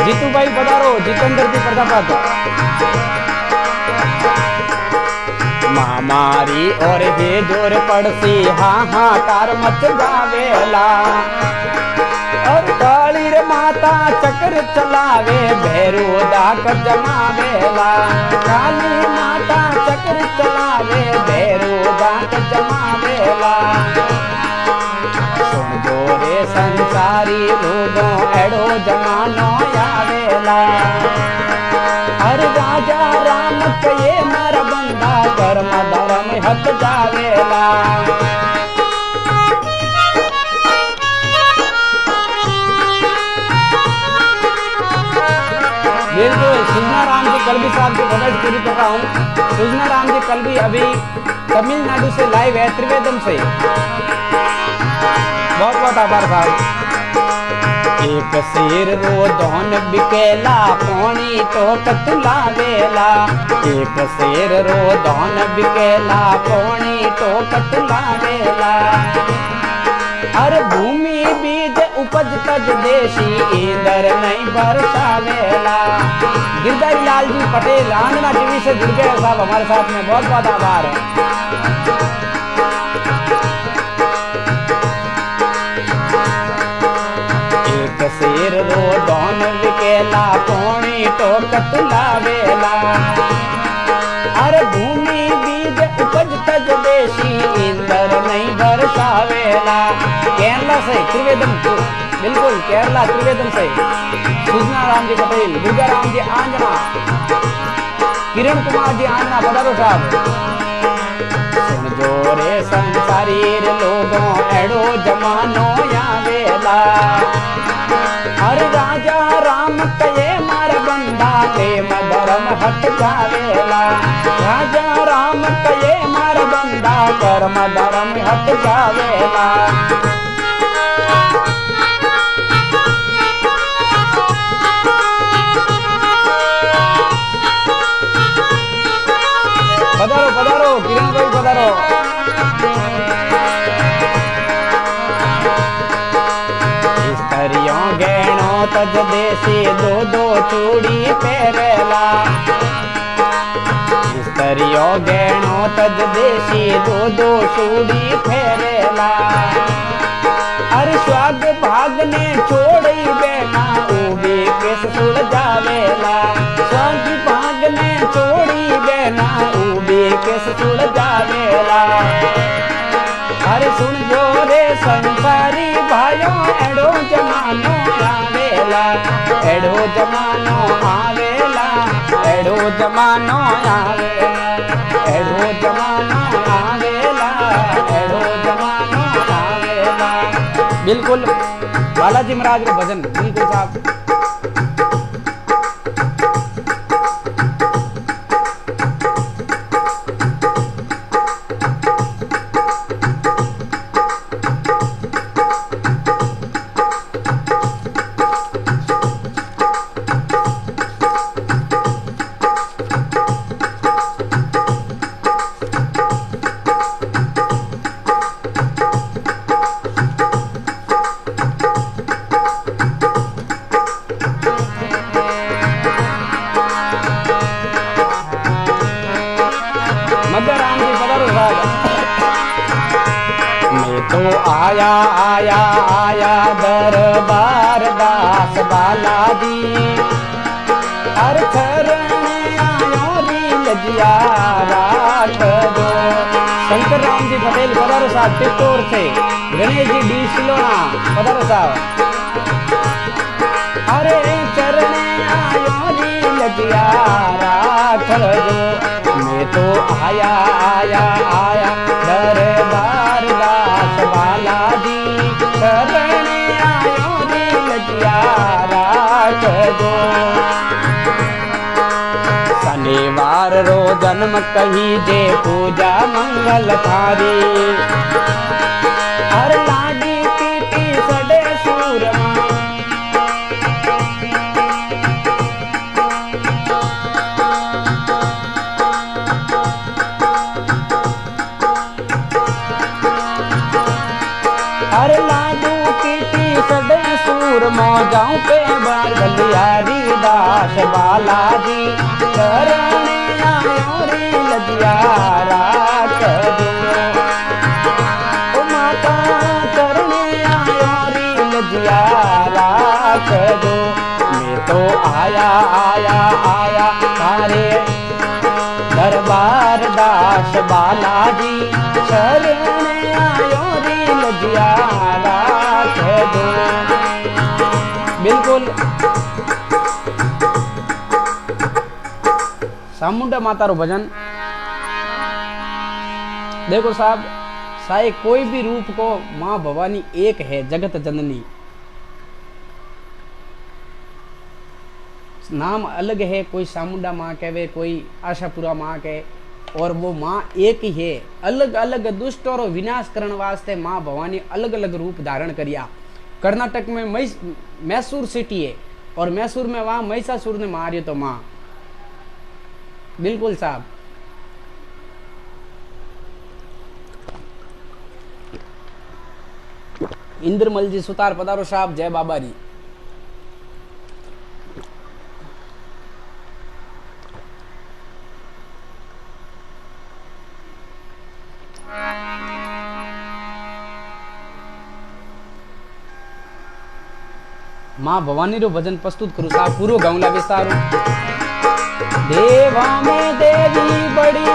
जीतू भाई पधारो, जितेंद्र जी प्रताप। महामारी और हे जोर पड़सी हाहाकार मच जावेला। और काली रे माता चक्र चलावे भैरू डाक जमावेला। काली माता चक्र चलावे भैरू डाक जमावेला। सुन जो रे संसारी लोगों एड़ो जमानो आवेला। हट जावेला। बिल्कुल सुजना राम जी कलबी साहब की फरमाइश पूरी कर रहा हूँ। सुजना राम जी कलबी अभी तमिलनाडु से लाइव है, त्रिवेदम से। बहुत बहुत आभार साहब। एक शेर रो दोन बिकेला पौनी तो कतुला वेला। एक शेर रो दोन बिकेला पौनी तो कतुला वेला। हर भूमि बीज उपज तज देशी इंदर नहीं बरसावेला। गिरधारी लाल जी पटेल आंजना टीवी से जुड़ गए साहब हमारे साथ में, बहुत बहुत आभार है। एक शेर रो दोन विकेला पौनी तो कतुला वेला। हर भूमि बीज उपज तज देशी इंदर नहीं बरसावेला। केरला से त्रिवेदम, बिल्कुल केरला त्रिवेदम से सुजना राम जी पटेल, दुर्गा राम जी आंजना, किरण कुमार जी आंजना, पधारो साहब। सुन जो रे संसारीर लोगों एड़ो जमानो या वेला। हर राजा राम कये मार बंदा ले मधरम हट जावेला। राजा राम कये मार बंदा कर्म धर्म हट जावेला। पधारो पधारो किरण भाई पधारो। स्त्रियों गहनो तज देसी दो दो चूड़ी पहरेला। स्त्रियों गहनो तज देसी दो दो चूड़ी पहरेला। हर स्वाग भाग ने छोड़ी बेना उबी किस सुड़ जावेला। स्वाग भाग ने छोड़ी बेना उबी किस सुड़ जावेला। हर सुन जो रे संसारी भाइयों एड़ो जमानो आवेला। एड़ो जमानो आवेला। एड़ो जमानो आवेला। एड़ो जमानो आवेला। एड़ो जमानो आवेला। बिल्कुल बालाजी महाराज का भजन, बिल्कुल साहब। आया आया आया दरबार दास बालाजी। हर चरण आयो री लजिया राख दो। शंकर राम जी पटेल पधारो साहब टिप्टोर से। गणेश जी डी सिलोना पधारो साहब। अरे चरण आयो री लजिया राख दो। मैं तो आया आया आया दरबार दास बालाजी। शरण आयो री लजिया राख दो। शनिवार रो जन्म कही जे पूजा मंगल थारी। हर लाडी पीटी सडे सूरमा। हर लाडू पीटी सडे सूर मौजाऊ पे बार बलियारी दास बालाजी। शरण आयो री लजिया राख दो। ओ माता चरण आयो री लजिया राख दो। मैं तो आया आया आया थारे दरबार दास बालाजी। शरण आयो री लजिया राख दो। बिल्कुल चामुंडा माता रो भजन। देखो साहब, चाहे कोई भी रूप को माँ भवानी एक है, जगत जननी। नाम अलग है, कोई चामुंडा माँ कहे, कोई आशापुरा माँ कहे, और वो माँ एक ही है। अलग अलग दुष्ट और विनाश करने वास्ते माँ भवानी अलग अलग रूप धारण करिया। कर्नाटक में मैसूर सिटी है, और मैसूर में वहां महिषासुर ने मारियो तो माँ। बिल्कुल साहब। इंद्रमल जी सुतार पधारो साहब, जय बाबा जी। माँ भवानी रो भजन प्रस्तुत करू साहब, पूरो गाँवला विस्तारू। देवा में देवी बड़ी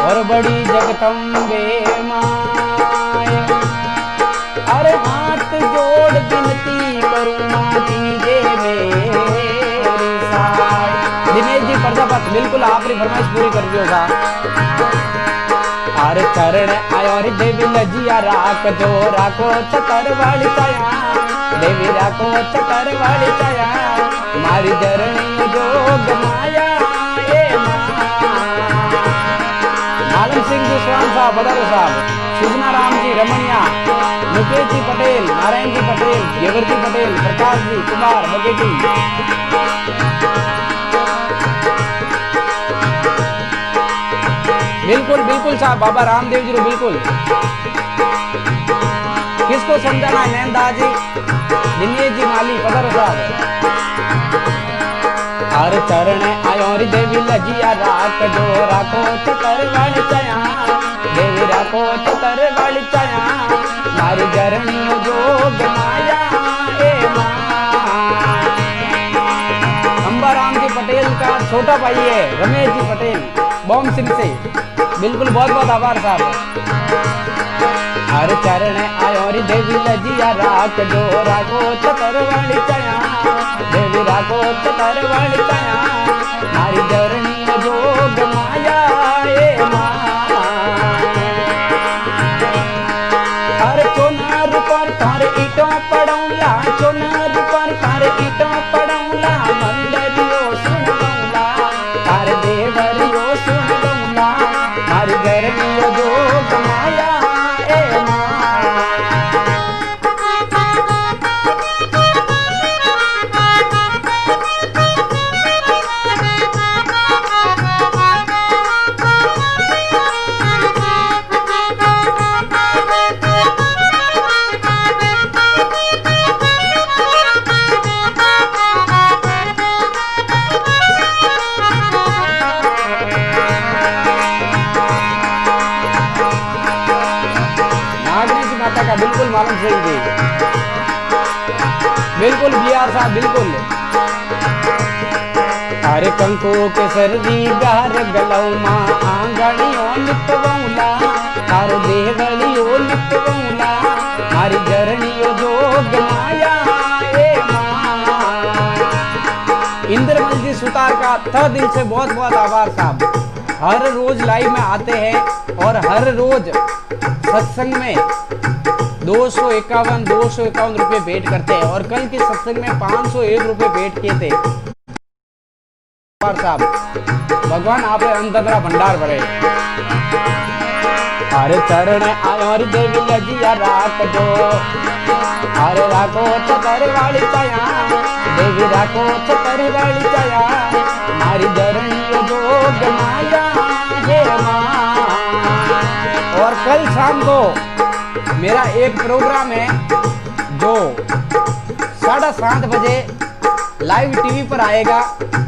और बड़ी जगदम्बे माय, अरे हाथ जोड़ विनती करूं माँ दीजे मेरी साय। दिनेश जी प्रजापत, बिल्कुल आपकी फरमाइश पूरी कर दियो साहब। अरे चरण आयो रे देवी लजिया राख जो, राखो चतर वाली छाया, देवी राखो चतर वाली छाया, मारी जरनी जोग माया ए माँ। आलम सिंह जी स्वान साहब, बदारो साहब, सुजना राम जी रमणिया, मुकेश जी पटेल, नारायण जी पटेल, गेवर जी पटेल, प्रकाश जी कुमार बगेटी। बिल्कुल बिल्कुल साहब, बाबा रामदेव जी रो बिल्कुल। किसको समझाना है? नैनदा जी, दिनेश जी माली, पधारो साहब। हर चरण आयो रे देवी लजिया राख जो, राखो चतर वाली छाया, देवी राखो चतर वाली छाया, मारी जरनी जोग माया ए माँ। अंबाराम जी पटेल का छोटा भाई है रमेश जी पटेल, बॉम्ब सिंह से, बिल्कुल बहुत बहुत आभार साहब। हर चरण आयो रे देवी लजिया राख जो, राखो चतर वाली छाया, देवी राखो चतर वाली छाया, मारी जरनी जोग माया ए माँ। हर चोनार पर तार ईटों पड़ौला, चोनार पर तार ईटों पड़ौला, मंदरियो सुन गौला, तार देवरियो सुन गौला, मारी जरनी जोग माया ए माँ। का बिल्कुल मालूम सही थी, बिल्कुल बिहार साहब बिल्कुल। अरे कंको के सर्दी गार गलौमा, आंगणियों लिपवौला, तारो देवलियो लिपवौला, मारी जरनियो जोग माया ए माँ। इंद्रमल जी सुतार का तह दिल से बहुत बहुत आभार साहब। हर रोज लाइव में आते हैं और हर रोज सत्संग में 251 रुपए भेंट करते हैं, और कल के सत्संग में 501 रुपए भेंट किए थे साहब। भगवान आप अंतरा भंडार भरे। अरे चरण आयो रे देवी लजिया राख जो, अरे राखो चतर वाली छाया, देवी राखो चतर वाली छाया, मारी जरनी जोग माया हे माँ। और कल शाम को मेरा एक प्रोग्राम है जो 7:30 बजे लाइव टीवी पर आएगा,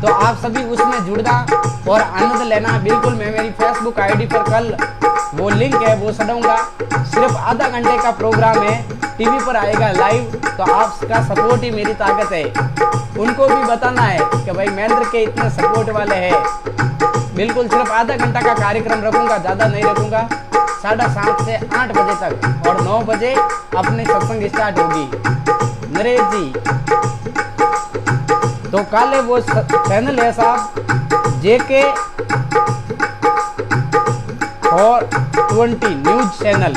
तो आप सभी उसमें जुड़ना और आनंद लेना। बिल्कुल मैं मेरी फेसबुक आईडी पर कल वो लिंक है वो सडाऊंगा। सिर्फ आधा घंटे का प्रोग्राम है, टीवी पर आएगा लाइव, तो आपका सपोर्ट ही मेरी ताकत है। उनको भी बताना है कि भाई महेंद्र के इतने सपोर्ट वाले हैं। बिल्कुल सिर्फ आधा घंटा का कार्यक्रम रखूंगा, ज़्यादा नहीं रखूंगा। 7:30 से 8 बजे तक, और 9 बजे अपनी सत्संग स्टार्ट होगी। नरेश जी तो काले वो चैनल है साहब, जेके JK420 न्यूज चैनल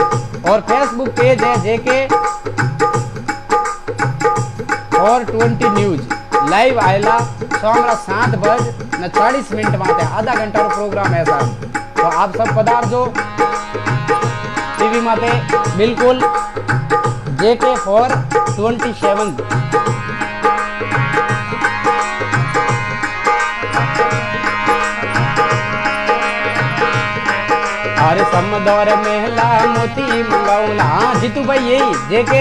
और फेसबुक पेज है JK420 न्यूज। लाइव आयला सोमरा 7 बज न 40 मिनट माते आधा घंटा रो प्रोग्राम है साहब। तो आप सब पधारजो टीवी माते बिल्कुल JK427। अरे समदौर महला मोती मंगाऊला। हाँ जीतू भाई यही JK,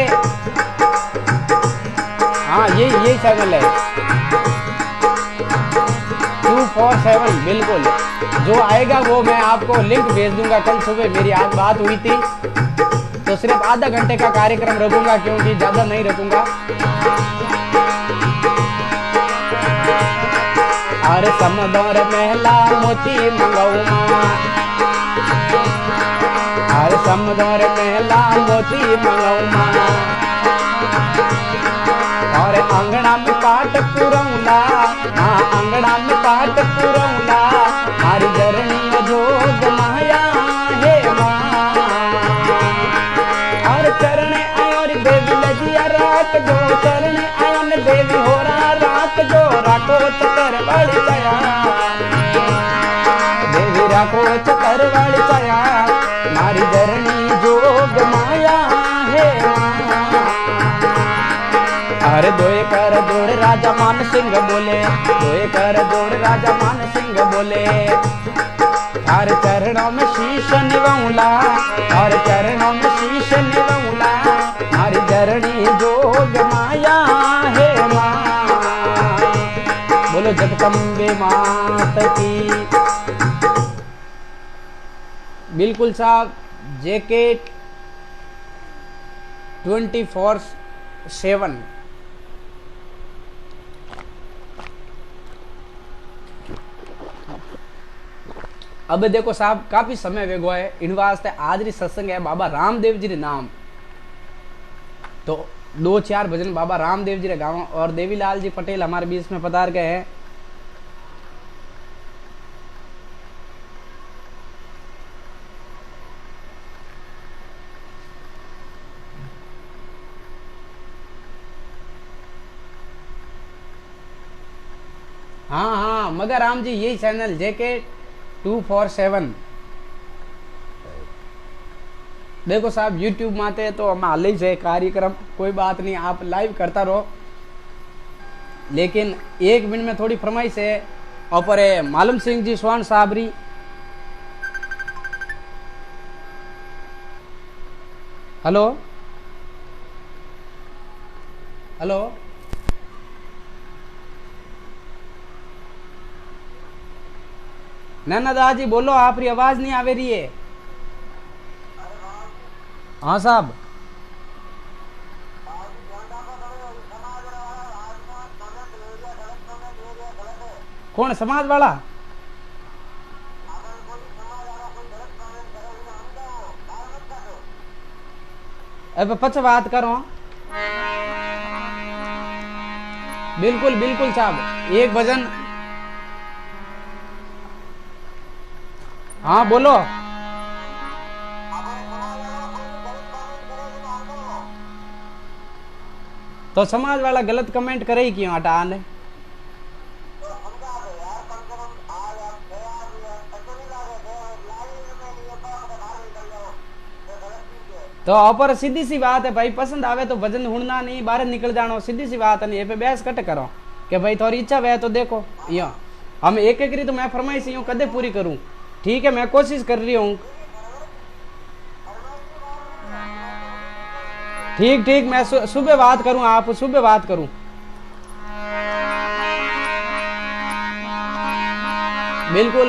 हाँ यही चैनल है 247 बिल्कुल। जो आएगा वो मैं आपको लिंक भेज दूंगा। कल सुबह मेरी आज बात हुई थी तो सिर्फ आधा घंटे का कार्यक्रम रखूंगा क्योंकि ज्यादा नहीं रखूंगा। अरे समदौर महला मोती मंगाऊमा, अरे समदौर महला मोती मंगाऊमा। और अंगना में पाट पुरौला, हाँ अंगना में पाट पुरौला। मारी जरनी जोग माया हे माँ। और चरण आयोर देवी लजिया रात जो, चरण आयोन देवी हो रहा रात जो। राखो चतर वाली छाया देवी, राखो चतर वाली छाया। मारी जरनी जोग माया हे माँ। अरे दोए कर दौड़ राजा मान सिंह बोले, दोए कर दौड़ राजा मान सिंह बोले। हर चरणों में शीश निवौला, हर चरणों में शीश निवौला। हमारी जरनी जोग माया हे माँ। बोलो जगदम्बे मात की। बिल्कुल साहब JK24/7। अब देखो साहब काफी समय वेगो है इन वास्ते आज री सत्संग है बाबा रामदेव जी रे नाम। तो 2-4 भजन बाबा रामदेव जी रे गाँव और देवीलाल जी पटेल हमारे बीच में पधार गए हैं। हाँ हाँ मगर राम जी यही चैनल JK247। देखो साहब YouTube माते तो हम हाल ही से कार्यक्रम कोई बात नहीं आप लाइव करता रहो, लेकिन 1 मिनट में थोड़ी फरमाइश है। और मालूम सिंह जी स्वर्ण साबरी, हेलो हेलो नैना दादी बोलो आपकी आवाज नहीं आवे रही है। हाँ साहब कौन समाज वाला? अब पच बात करो। बिल्कुल बिल्कुल साहब एक भजन। हाँ बोलो। तो समाज वाला गलत कमेंट करे ही क्यों हटा ने? तो ऊपर सीधी सी बात है भाई, पसंद आवे तो भजन हुड़ना नहीं, बाहर निकल जानो, सीधी सी बात है। नहीं पे बहस कट करो कि भाई थोड़ी इच्छा है तो देखो। यो हम एक एक तो मैं फरमाइश यूं कदे पूरी करूं। ठीक है मैं कोशिश कर रही हूँ। ठीक ठीक मैं सुबह बात करूं, आप सुबह बात करूं। बिल्कुल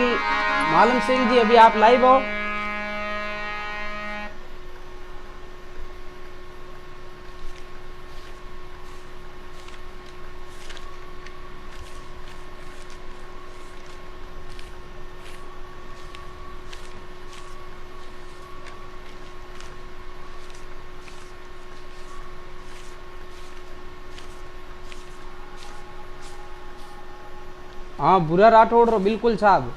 मालूम सिंह जी अभी आप लाइव हो। हाँ बुरा राठौड़ रो बिल्कुल साहब।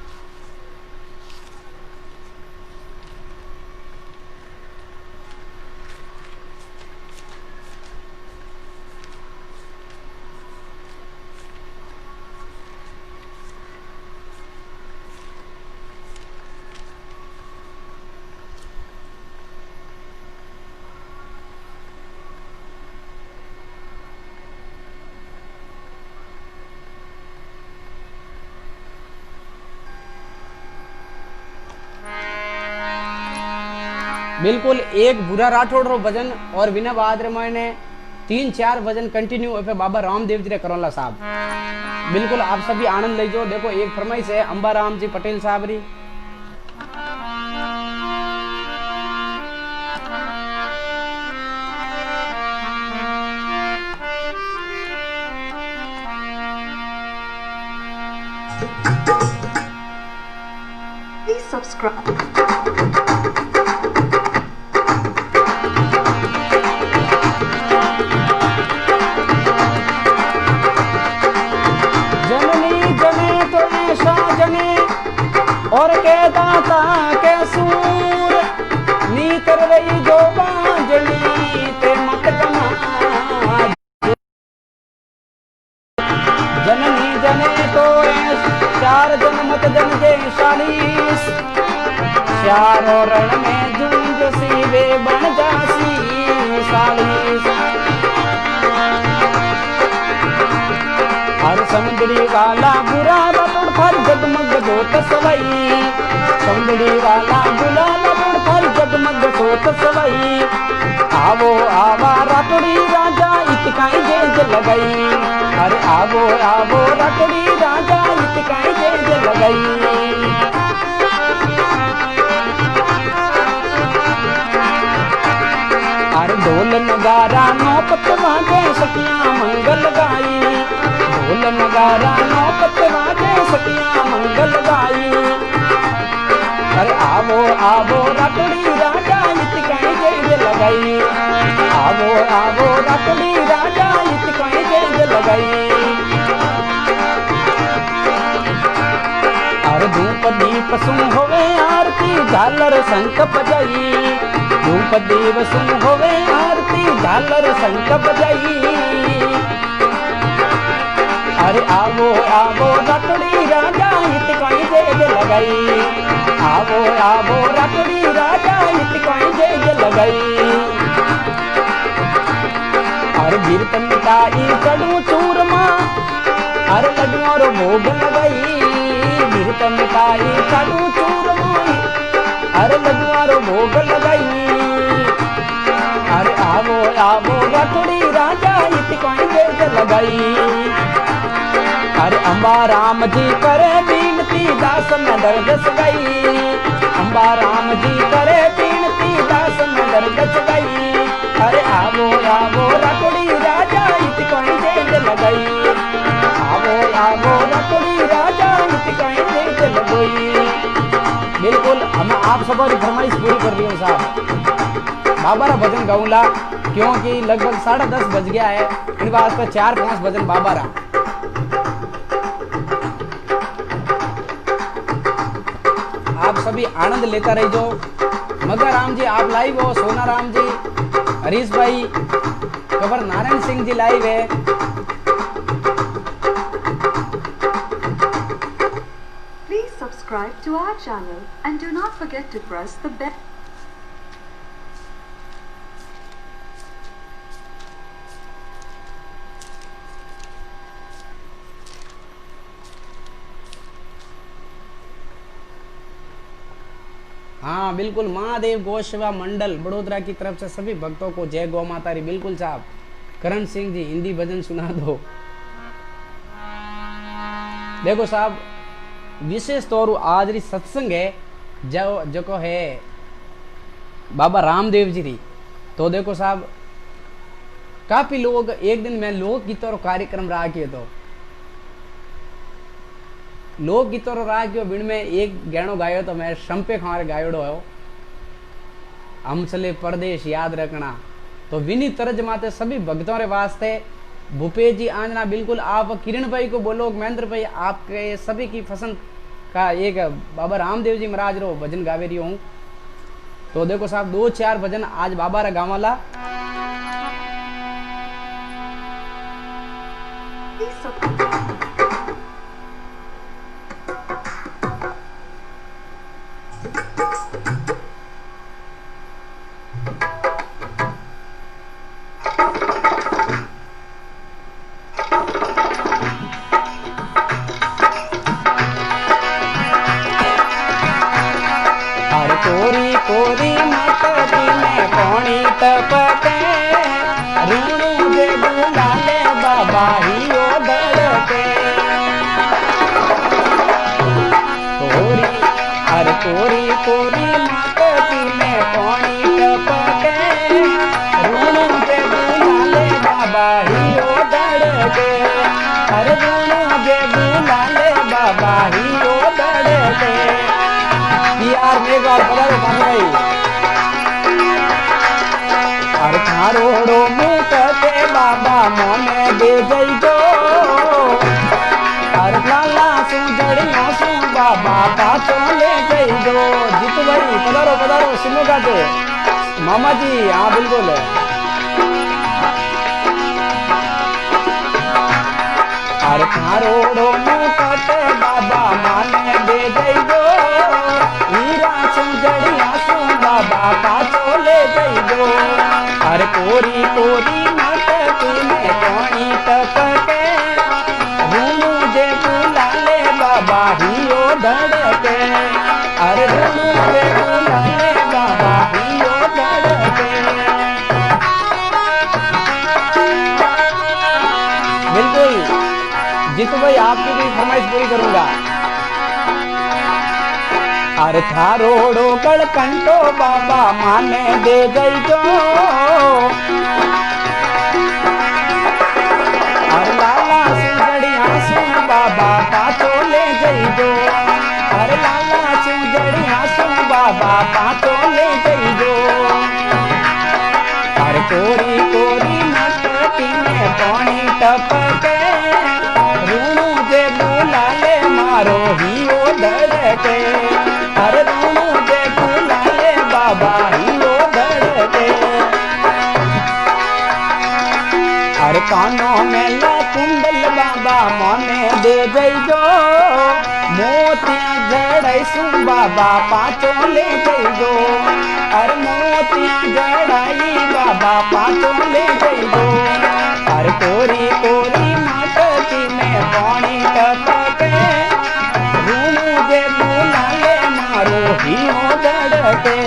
बिल्कुल एक बुरा राठौड़ रो भजन और बिना बाद रे मैंने 3-4 भजन कंटिन्यू पे बाबा रामदेव जी रे करोला साहब। बिल्कुल आप सभी आनंद लीजो। देखो एक फरमाइश है अंबा राम जी पटेल साहब री। Please subscribe. जननी जने तो ऐसा जने और के दाता के सूर नी कर रही जो बांजनी ते मत कमा। जननी जने तो चार जन मत जन के 40 चारों रण में झुंझ सी वे बन जासी 40। हर समुद्री वाला बुरा रतुड़ फर जगमग जोत सवई। समुद्री वाला बुरा रतुड़ फर जगमग जोत सवई। आवो आवा रतुड़ी राजा इतकाई जेज लगई। अरे आवो आवो रतुड़ी राजा इतकाई जेज लगई। अरे ढोल नगारा नौपत वाजे सखियां मंगल गाई। ढोल नगारा नौपत वाजे सखियां मंगल गाई। अरे आवो आवो रतुड़ी राजा इतकाई जेज लगई। आवो आवो रतुड़ी राजा इतकाई जेज लगई। अरे धूप दीप सुन होवे आरती झालर शंख बजाई। धूप दीप सुन होवे आरती झालर शंख बजाई। अरे आवो आवो रतुड़ी राजा इतकाई जेज लगई। आवो आवो रतुड़ी राजा इतकाई जेज लगई। अरे गिरत मिठाई चढ़ू चूरमा अरे लड्डुओं रो भोग लगई। गिरत मिठाई चढ़ू चूरमा अरे लड्डुओं रो भोग लगई। अरे आवो आवो रतुड़ी राजा इतकाई जेज लगई। अरे अंबा राम जी करे बीनती दास में दर्दस गई। अंबा राम जी करे बीनती दास में दर्दस गई। अरे आवो आवो रतुड़ी राजा इतकाई जेज लगई। आवो आवो रतुड़ी राजा इतकाई जेज लगई। बिल्कुल हम आप सबकी फरमाइश पूरी कर रही हूँ साहब। बाबा रा भजन गाऊंगा क्योंकि लगभग 10:30 बज गया है। इन वास्ते 4-5 भजन बाबा रा। आप सभी आनंद लेता रहिजो। मगर राम जी आप लाइव हो। सोना राम जी, हरीश भाई, कबर नारायण सिंह जी लाइव है। Please subscribe to our channel and do not forget to press the bell. हाँ बिल्कुल। महादेव गोसेवा मंडल बड़ोदरा की तरफ से सभी भक्तों को जय गौ माता री। बिल्कुल साहब। करण सिंह जी हिंदी भजन सुना दो। देखो साहब विशेष तौर आज री सत्संग है जो को है बाबा रामदेव जी री। तो देखो साहब काफी लोग एक दिन में लोक गीतों कार्यक्रम रहा किए। तो लोक गीतों राग बिन में एक गहणो गायो तो मैं शंपे खार गायोड़ो हो हम चले परदेश याद रखना। तो विनी तरज माते सभी भक्तों रे वास्ते भूपेश जी आंजना। बिल्कुल आप किरण भाई को बोलो महेंद्र भाई आपके सभी की पसंद का एक बाबा रामदेव जी महाराज रो भजन गावे रही हूँ। तो देखो साहब 2-4 भजन आज बाबा रा गावाला। Please subscribe. कोरी कोरी मत टपके ऋणु जे गुलाले बाबा हियो धड़के कोरी अरे कोरी कोरी माटी में पानी टपके ऋणु जे गुलाले बाबा हियो धड़के अरे ऋणु जे गुलाले बाबा हियो धड़के यार मेरे बार पधारो भाई अरे थारोड़ो मुकते बाबा मोने दे जइजो अरे लाला सु जड़िया सु बाबा पाछो ले जइजो जीतू भाई पधारो पधारो सिमो गाते मामा जी हाँ बिल्कुल अरे थारोड़ो मुकते बाबा माने दे जइजो हीरा सु जड़िया सु बाबा पाछो ले जइजो अरे कोरी कोरी मटकी में पानी टपके ऋणु जे गुलाले बाबा हियो धड़के अरे ऋणु जे गुलाले बाबा हियो धड़के बिल्कुल जीतू भाई आपकी भी फरमाइश पूरी करूंगा अरे थारोड़ो कड़कंटो बाबा माने दे जइजो अरे लाला सुजड़िया सु बाबा पाछो ले जइजो अरे लाला सुजड़िया सु बाबा पाछो ले जइजो अरे कोरी कोरी मटकी में पानी टपके ऋणु जे गुलाले मारो हियो धड़के अरे ऋणु जे गुलाले बाबा हियो धड़के अरे कानों में ला कुंडल बाबा मोने दे जइजो मोतिया जड़ाई सु बाबा पाछो ले जइजो अरे मोतिया जड़ाई बाबा पाछो ले जइजो अरे कोरी कोरी मटकी में पानी टपके ऋणु जे गुलाले मारो हियो धड़के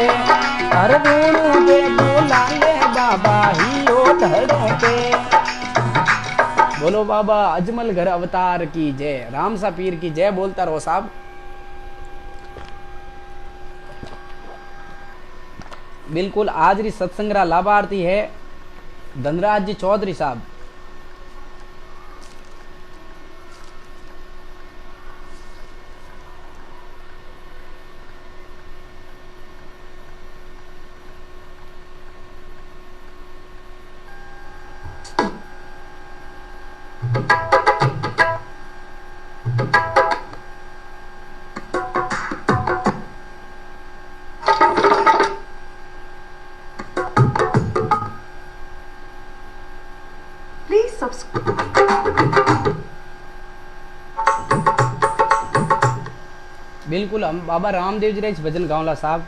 अरे ऋणु जे गुलाले बाबा हियो धड़के बोलो बाबा अजमल घर अवतार की जय रामसा पीर की जय बोलता रहो साहब बिल्कुल आज री सत्संग रा लाभार्थी है धनराज जी चौधरी साहब Please subscribe. बिल्कुल हम बाबा रामदेव जी रे भजन गावला साहब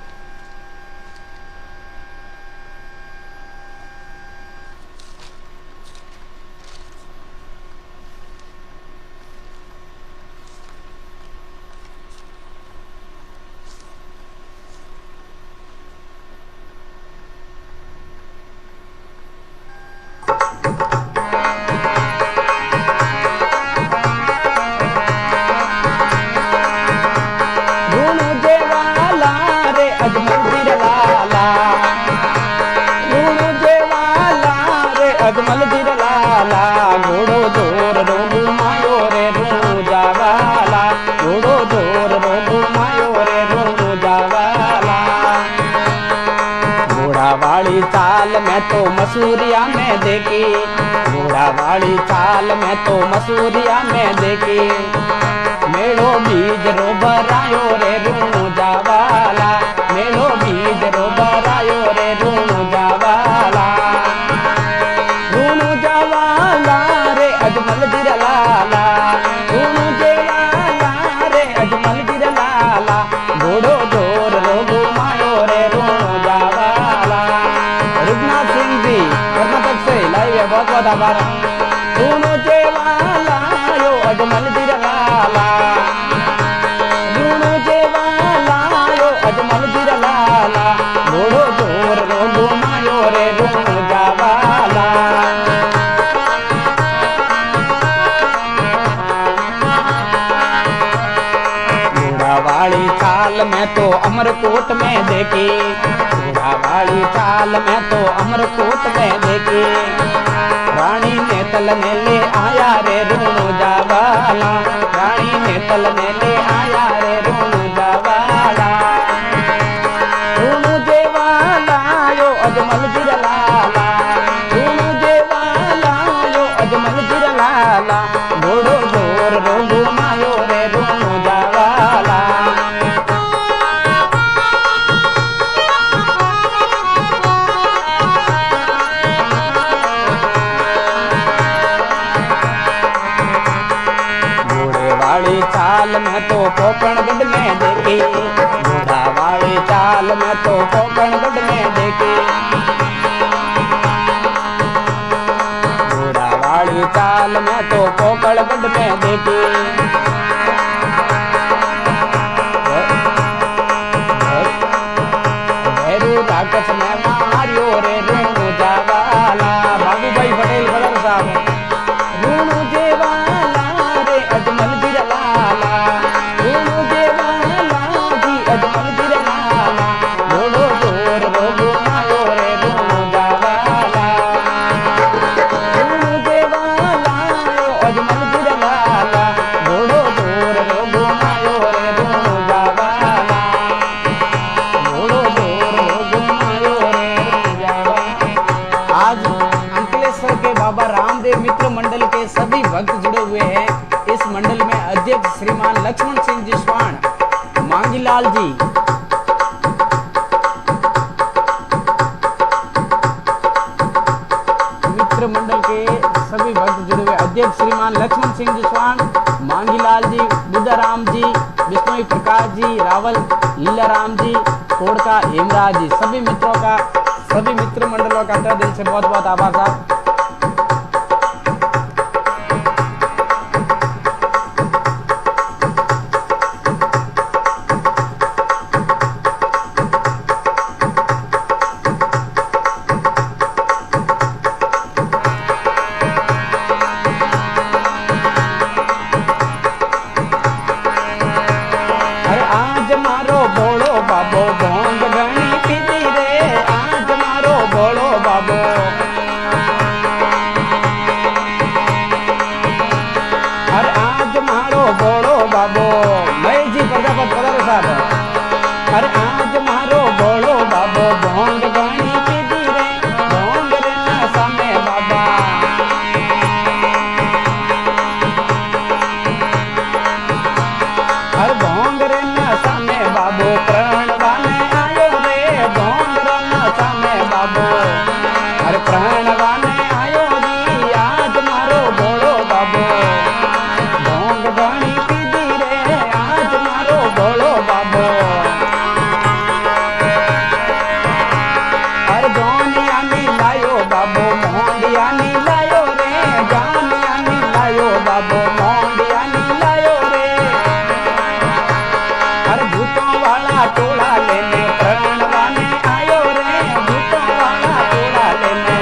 अजमल दिर लाला घोड़ो जोर रोगु मायो रे रो जावाला घोड़ो जोर रोगु मायो रे रो जावाला घोड़ा वाली चाल में तो मसूरिया में देखी घोड़ा वाली चाल में तो मसूरिया में देखी मेलो बीज रो बरायो रे रो जावाला मेलो बीज रो बरायो रे रो जावाला अजमल दिर लाला ऋणु जेवाला रे अजमल दिर लाला घोड़ो जोर रोगो मायो रे रो जावाला रघुनाथ सिंह जी कर्नाटक से लाइव है बहुत बहुत आभार ऋणु जेवाला यो अजमल दिर लाला ऋणु जेवाला यो अजमल दिर लाला घोड़ो जोर रोगो मायो रे रो घोड़ा वाली चाल में तो अमरकोट में देखी, घोड़ा वाली चाल में तो अमरकोट में देखी, रानी ने तल ने ले आया रे रूणो जावाला, रानी ने तल ने ले आया रे रूणो जावाला, रूणो जेवाला यो अजमल जिरलाला, रूणो जेवाला यो अजमल जिरलाला, घोड़ो जोर रोगो मायो रे रूणो जावाला। वाली चाल में तो पोकणगढ़ में देखी, घोड़ा वाली चाल में तो पोकणगढ़ में देखी, घोड़ा वाली चाल में तो पोकणगढ़ में देखी, भैरू राक्षस में मारियो रे रूणो जावाला, बाबूभाई पटेल बदर साहब, रूणो जेवाला रे अजमल जिरलाला, रूणो जेवाला जी अजमल जिरलाला, घोड़ो जोर रोगो मायो रे रूणो जावाला, रूणो जेवाला यो अजमल जिरलाला, घोड़ो जोर रोगो मायो रे रूणो जावाला, घोड़ो जोर रोगो मायो रे रूणो जावाला। आज अंकलेश्वर के बाबा रामदेव मित्र मंडल के सभी भक्त जुड़े हुए हैं। इस मंडल में अध्यक्ष श्रीमान लक्ष्मण सिंह जिस्वाण, मांगीलाल जी, मित्र मंडल के सभी भक्त जुड़े हुए, अध्यक्ष श्रीमान लक्ष्मण सिंह जिस्वाण, मांगीलाल जी, बुद्धाराम जी, विष्णु प्रकाश जी, रावल लीलाराम जी, कोड़का हेमराज जी, सभी मित्रों का, सभी मित्र मंडलों का तहे दिल से बहुत बहुत आभार साहब। अरे आज मारो बोलो बाबो भोंग घणी पीधी रे, आज मारो बोलो बाबो, अरे आज मारो बोलो बाबो, महेश जी प्रजापत पधारो साहब, अरे आज मारो बोलो बाबो भोंग घणी पीधी रे, भोंग रे नशा में बाबा, हर भोंग रे नशा में बाबू प्राण वाने आयो रे, भोंग रे नशा में बाबू, हर प्राण वाने आयो री, आज मारो बोलो बाबू, भोंग घणी पीधी रे, आज मारो बोलो बाबू, हर जोनिया नी लायो बाबू, मोंडिया नी लायो रे, जानिया नी लायो बाबू, मोंडिया नी लायो रे, हर भूतों वाला टोला लेने प्राण वाने आयो रे, भूतों वाला टोला लेने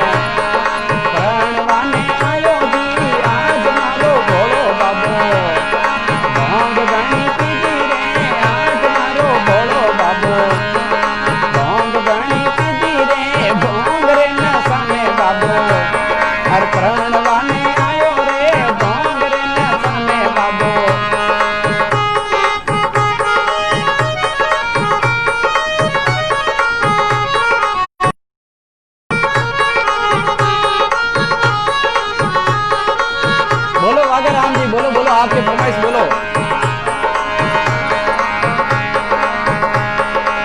प्राण वाने आयो जी, आज मारो बोलो बाबू, भोंग घणी पीधी रे, आज मारो बोलो बाबू, भोंग घणी पीधी रे, भोंग रे नशा में बाबू, हर प्राण वाने आयो रे, भोंग रे नशा में बाबू। बोलो वागर राम जी, बोलो बोलो, आपकी फरमाइश बोलो।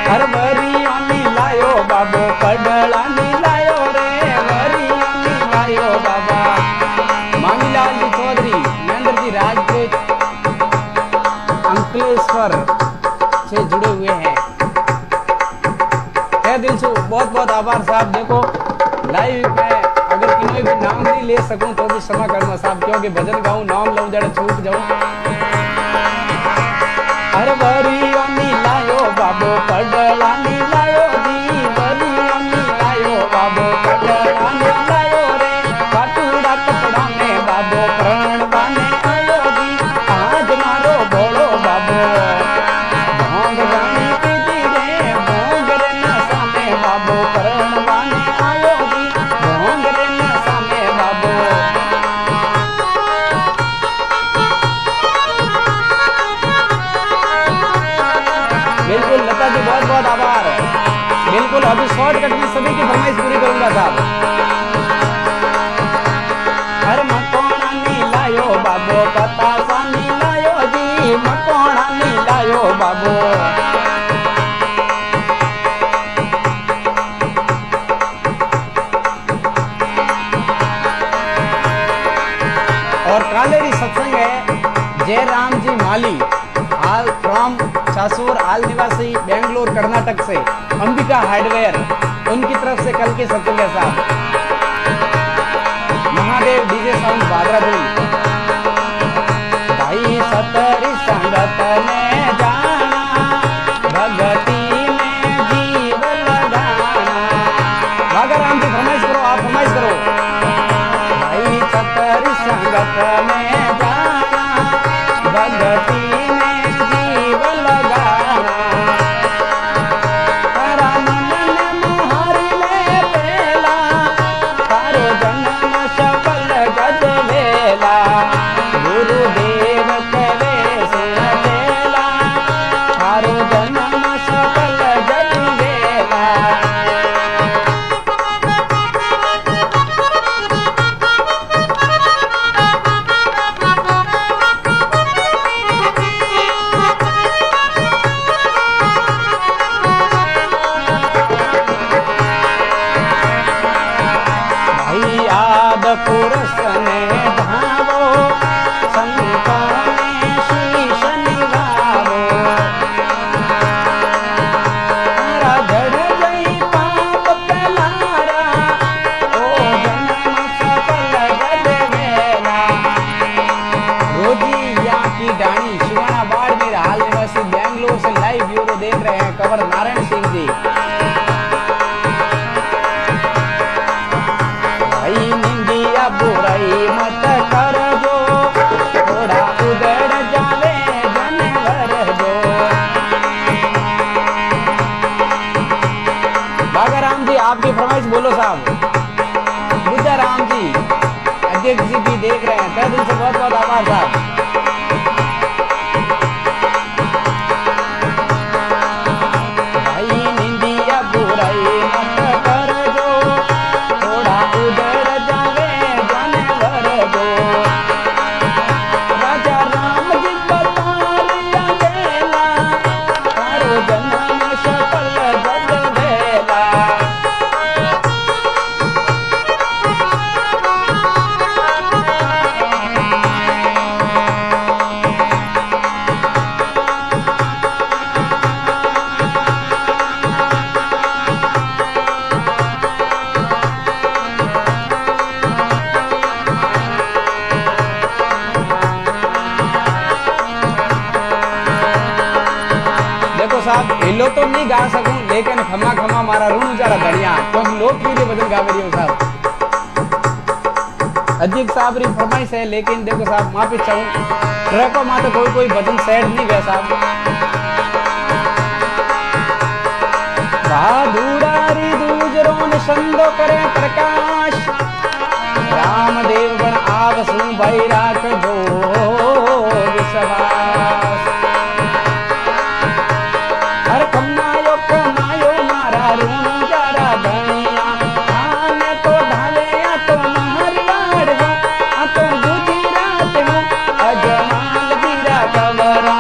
हर वरियों नी लायो बाबो, पडला नी लायो रे, वरियों नी लायो बाबा, मांगीलाल जी चौधरी, महेंद्र जी राजपूत, अंकलेश्वर से जुड़े हुए हैं। तहे दिल से बहुत बहुत आभार साहब। देखो लाइव में अगर किन्हों भी नाम नहीं ले सकूं तो भी क्षमा करना साहब, क्योंकि भजन गाऊं नाम लऊं जड़े छूट जाऊं। हर वरियों नी लायो बाबो, पडला नी लायो जी, वरियों नी लायो बाबो, पडला नी लायो रे, बाबू। और कालेरी सत्संग है जयराम जी माली, हाल फ्रॉम चासूर, हाल निवासी बेंगलोर कर्नाटक से, अंबिका हार्डवेयर, उनकी तरफ से कल के सत्संग है साहब। Mahadev DJ sound Badarapuri. भाई सतरी संगत में जाना, भगती में जीव लगाना। रागा राम जी फरमाइश करो, आप फरमाइश करो। भाई सतरी संगत में जाना, भगती में जीव लगाना। तारा मन मोहरी ले पेला, तारो जन्म सफल गज वेला। गुरुदेव कवे सुन चेला, तारो जन्म सफल गज वेला। भाई आद पुरुष ने धावो, संतों ने शीश निभावो। तारा जड़ गई पाप पलारा, ओ जन्म सफल गज वेला। रोजी या की डाणी शिवाना बाड़मेर, हाल निवासी बेंगलोर से लाइव ब्यूरो देख रहे हैं कंवर नारायण सिंह जी। भाई निंदिया बुराई मत कर जो, थोड़ा उधड़ जावे जानवर जो। बागा राम जी आपकी फरमाइश बोलो साहब। बुद्धा राम जी अध्यक्ष जी भी देख रहे हैं, तहे दिल से बहुत बहुत आभार साहब। भाई निंदिया बुराई मत कर जो, थोड़ा उधड़ जावे जानवर जो। राजा राम जी बतालिया गेला, तारो जन्म सफल गज वेला। देखो साहब, हिलो तो नहीं गा सकूं, लेकिन खमा खमा मारा रून जरा धनिया, क्योंकि लोकप्रिय भजन गा रही हूँ साहब। अध्यक्ष साहब री फरमाइश है, लेकिन देखो साहब माफी चाहूं, ट्रैकों में तो कोई भजन सेट नहीं गया साहब। भादुरारी दूजरों संदो करे प्रकाश, रामदेव गण आवसु भाई राख जो विश्वास। हर कमायो कमायो मारा ऋण जरा धनिया, आने तो ढाले आ तो महरवाड़ हो, आ तो गुजरात हो, अजमाल गिरा कवरा।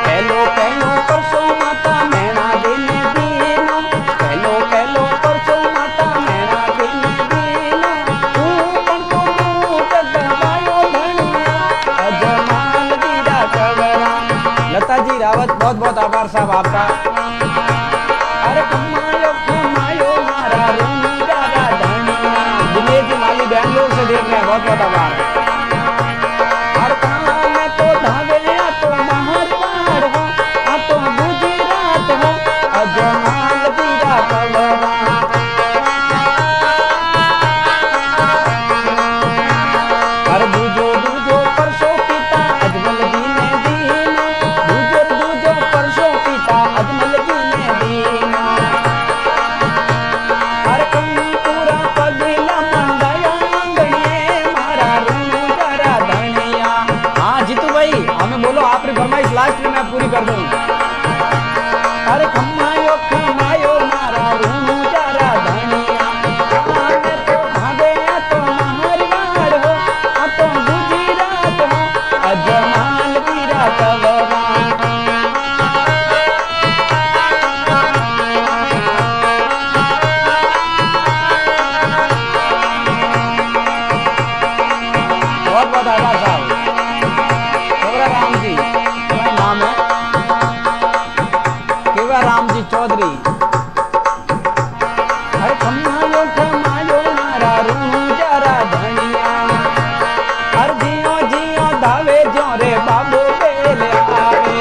पहलो पहलो परसों माता मैना दिन दीनो, पहलो पहलो परसों माता मैना दिन दीनो। तू पण तो लूट दबायो धनिया, अजमाल गिरा कवरा। लता जी रावत बहुत बहुत आभार साहब आपका। अरे कमायो कमायो मारा ऋण जरा धनिया। दिनेश जी माली बेंगलोर से देख रहे हैं, बहुत बहुत आभार। हर काम में तो ढाबे आ तो महरवाड़ हो, आ तो गुजरात हो, अजमाल गिरा कवरा। हर दूजो दूजो परसों पिता अजमल जी ने दीनो, दूजो दूजो परसों पिता अजमल जी ने दीनो। हर कंकुरा पगला मंगया मंगने, मारा ऋण जरा धनिया। हाँ जीतू भाई हमें बोलो, आपकी फरमाइश लास्ट में मैं पूरी कर दूं। अरे कमायो कमायो मारा ऋण जरा धनिया, कवरा। बहुत बहुत आभार साहब। केवरा राम जी तुम्हारा नाम है? केवरा राम जी चौधरी। अरे खमायो मारा रूह जरा धनिया, हर जियो जियो धावे जो रे बाबू बेल आवे।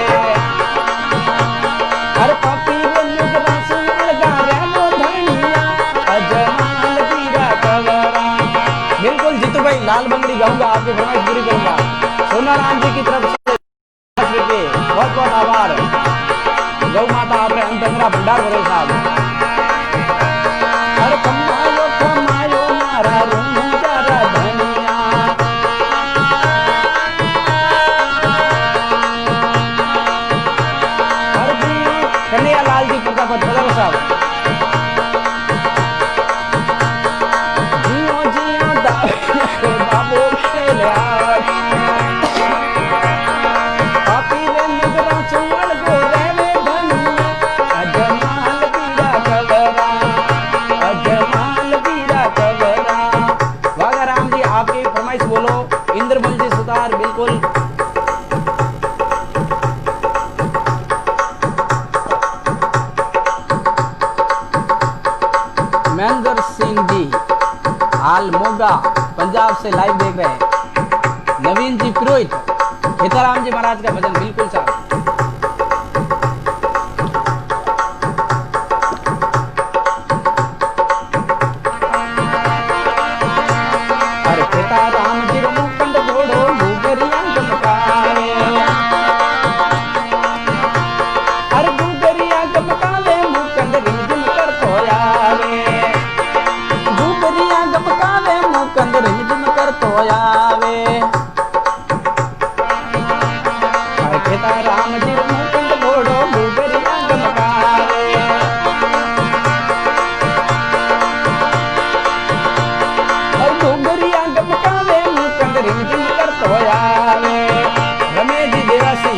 हर पापी बंद रसूल गारे वो धनिया, अजमाल पीरा कवरा। बिल्कुल जीतू भाई, लाल बंगड़ी गाऊंगा, आपकी फरमाइश पूरी करूंगा। सोना राम जी की तरफ से बहुत बहुत आभार। गौ माता आपने अंतरा भंडार भरे साहब। हर खमायो मारा रूह जरा धनिया। हर जियो कन्हैया लाल जी प्रतापत बदल साहब। जियो जियो दावे बाबू खेल आवे। पापी रे निगरा चुमल गो रेवे धनिया, अजमाल पीरा कवरा, अजमाल पीरा कवरा। वागा राम जी आपकी फरमाइश बोलो। इंद्रमल जी सुतार बिल्कुल। महेंद्र सिंह जी हाल मोगा पंजाब से लाइव देख रहे हैं। नवीन जी पुरोहित, सीताराम जी महाराज का भजन बिल्कुल साहब। अरे सीताराम जी रो मुकुंद घोड़ो गुगरिया गमकावे। अरे गुगरिया गमकावे मुकुंद रिमझिम करतो आवे। गुगरिया गमकावे मुकुंद रिमझिम करतो आवे। सीताराम जी मुकुंद घोड़ो गुगरिया गमकावे। और गुगरिया गमकावे मुकुंद रिमझिम करतो आवे। रमेश जी देवासी,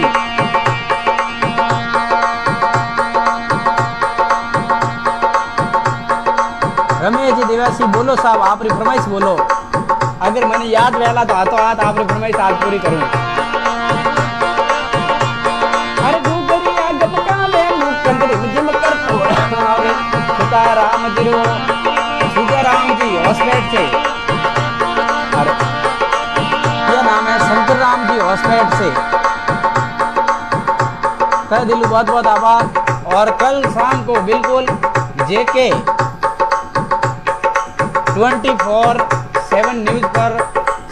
रमेश जी देवासी बोलो साहब, आपकी फरमाइश बोलो। अगर मैंने याद वेला तो हाथों हाथ आपकी फरमाइश आज पूरी करूं। अरे गुगरिया गमकावे मुकुंद रिमझिम करतो आवे। सीताराम जी रो सीताराम जी हॉस्पिटल से। अरे क्या नाम है? शंकर राम जी हॉस्पिटल से। तहे दिल बहुत बहुत आभार। और कल शाम को बिल्कुल जेके 24/7 न्यूज पर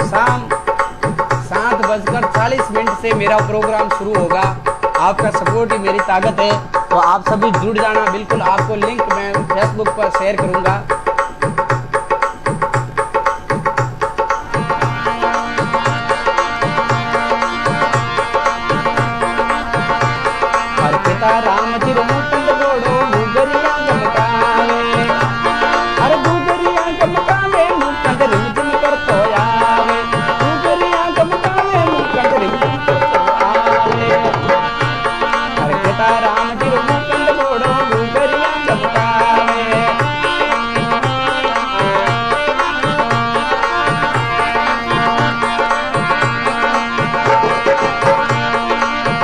शाम 7:40 से मेरा प्रोग्राम शुरू होगा। आपका सपोर्ट ही मेरी ताकत है, तो आप सभी जुड़ जाना बिल्कुल। आपको लिंक मैं फेसबुक पर शेयर करूंगा। और सीताराम जी रो मुकुंद घोड़ो गुगरिया गमकावे। अरे गुगरिया गमकावे मुकुंद रिमझिम करतो आवे। गुगरिया गमकावे मुकुंद रिमझिम करतो आवे। अरे सीताराम जी रो मुकुंद घोड़ो गुगरिया गमकावे।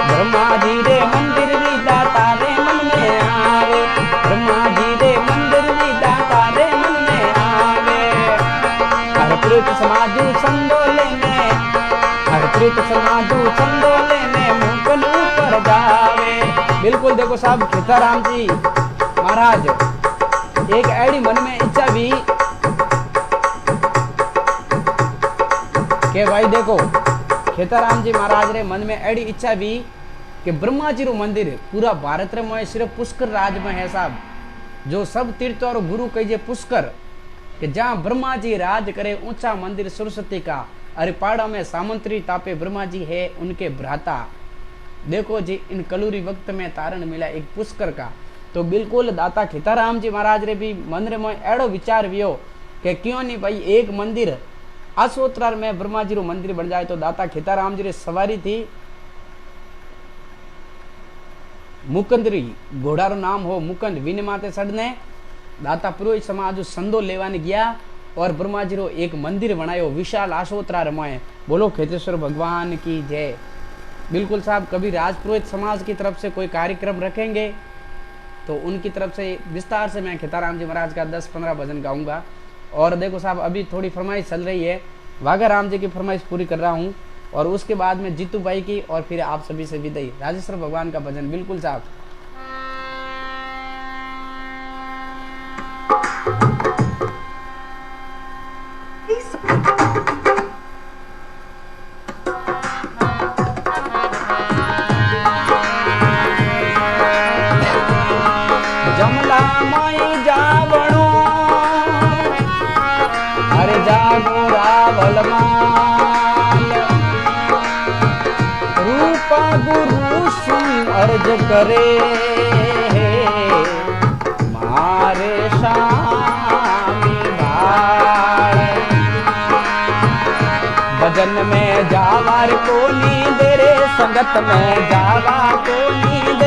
ब्रह्मा जी रे मंदिर रीता तारे मन में आवे। ब्रह्मा जी रे मंदिर रीता तारे मन में आवे। हर प्रीत समाजू संदोले में, हर प्रीत समाजू संदोले में मुकन ऊपर जावे। बिल्कुल देखो साहब, सीताराम जी महाराज एक ऐडी मन में इच्छा भी के भाई देखो, सीताराम जी महाराज रे मन में ऐडी इच्छा भी कि ब्रह्मा जी रो मंदिर पूरा भारत में सिर्फ पुष्कर राज में है साहब। जो सब तीर्थ और गुरु कहिए पुष्कर, कि जहाँ ब्रह्मा जी राज करे, ऊंचा मंदिर सरस्वती का। अरे पाड़ा में सामंतरी तापे ब्रह्मा जी है उनके भ्राता। देखो जी इन कलूरी वक्त में तारण मिला एक पुष्कर का। तो बिल्कुल दाता सीताराम जी महाराज रे भी मन रे में एड़ो विचार वियो कि क्यों नहीं भाई एक मंदिर आसोत्रार में ब्रह्मा जी रो मंदिर बन जाए। तो दाता सीताराम जी रे सवारी थी मुकंदरी घोड़ारू नाम हो मुकंद विन माते सड़ने दाता पुरोहित समाज संदो लेवाने गया और ब्रह्मा जी रो एक मंदिर बनायो विशाल आशोत्रा रमाए। बोलो खेतेश्वर भगवान की जय। बिल्कुल साहब, कभी राजपुरोहित समाज की तरफ से कोई कार्यक्रम रखेंगे तो उनकी तरफ से विस्तार से मैं खेताराम जी महाराज का 10-15 भजन गाऊंगा। और देखो साहब, अभी थोड़ी फरमाइश चल रही है, वाघा राम जी की फरमाइश पूरी कर रहा हूँ और उसके बाद में जीतू भाई की और फिर आप सभी से विदाई। राजेश्वर भगवान का भजन। बिल्कुल साहब। जमला माई जावणो अरे जागो रावल माल रूपा गुरु सुन अर्ज करे मारे स्वामी भाल। भजन में जावार को नींद रे संगत में जावा को नींद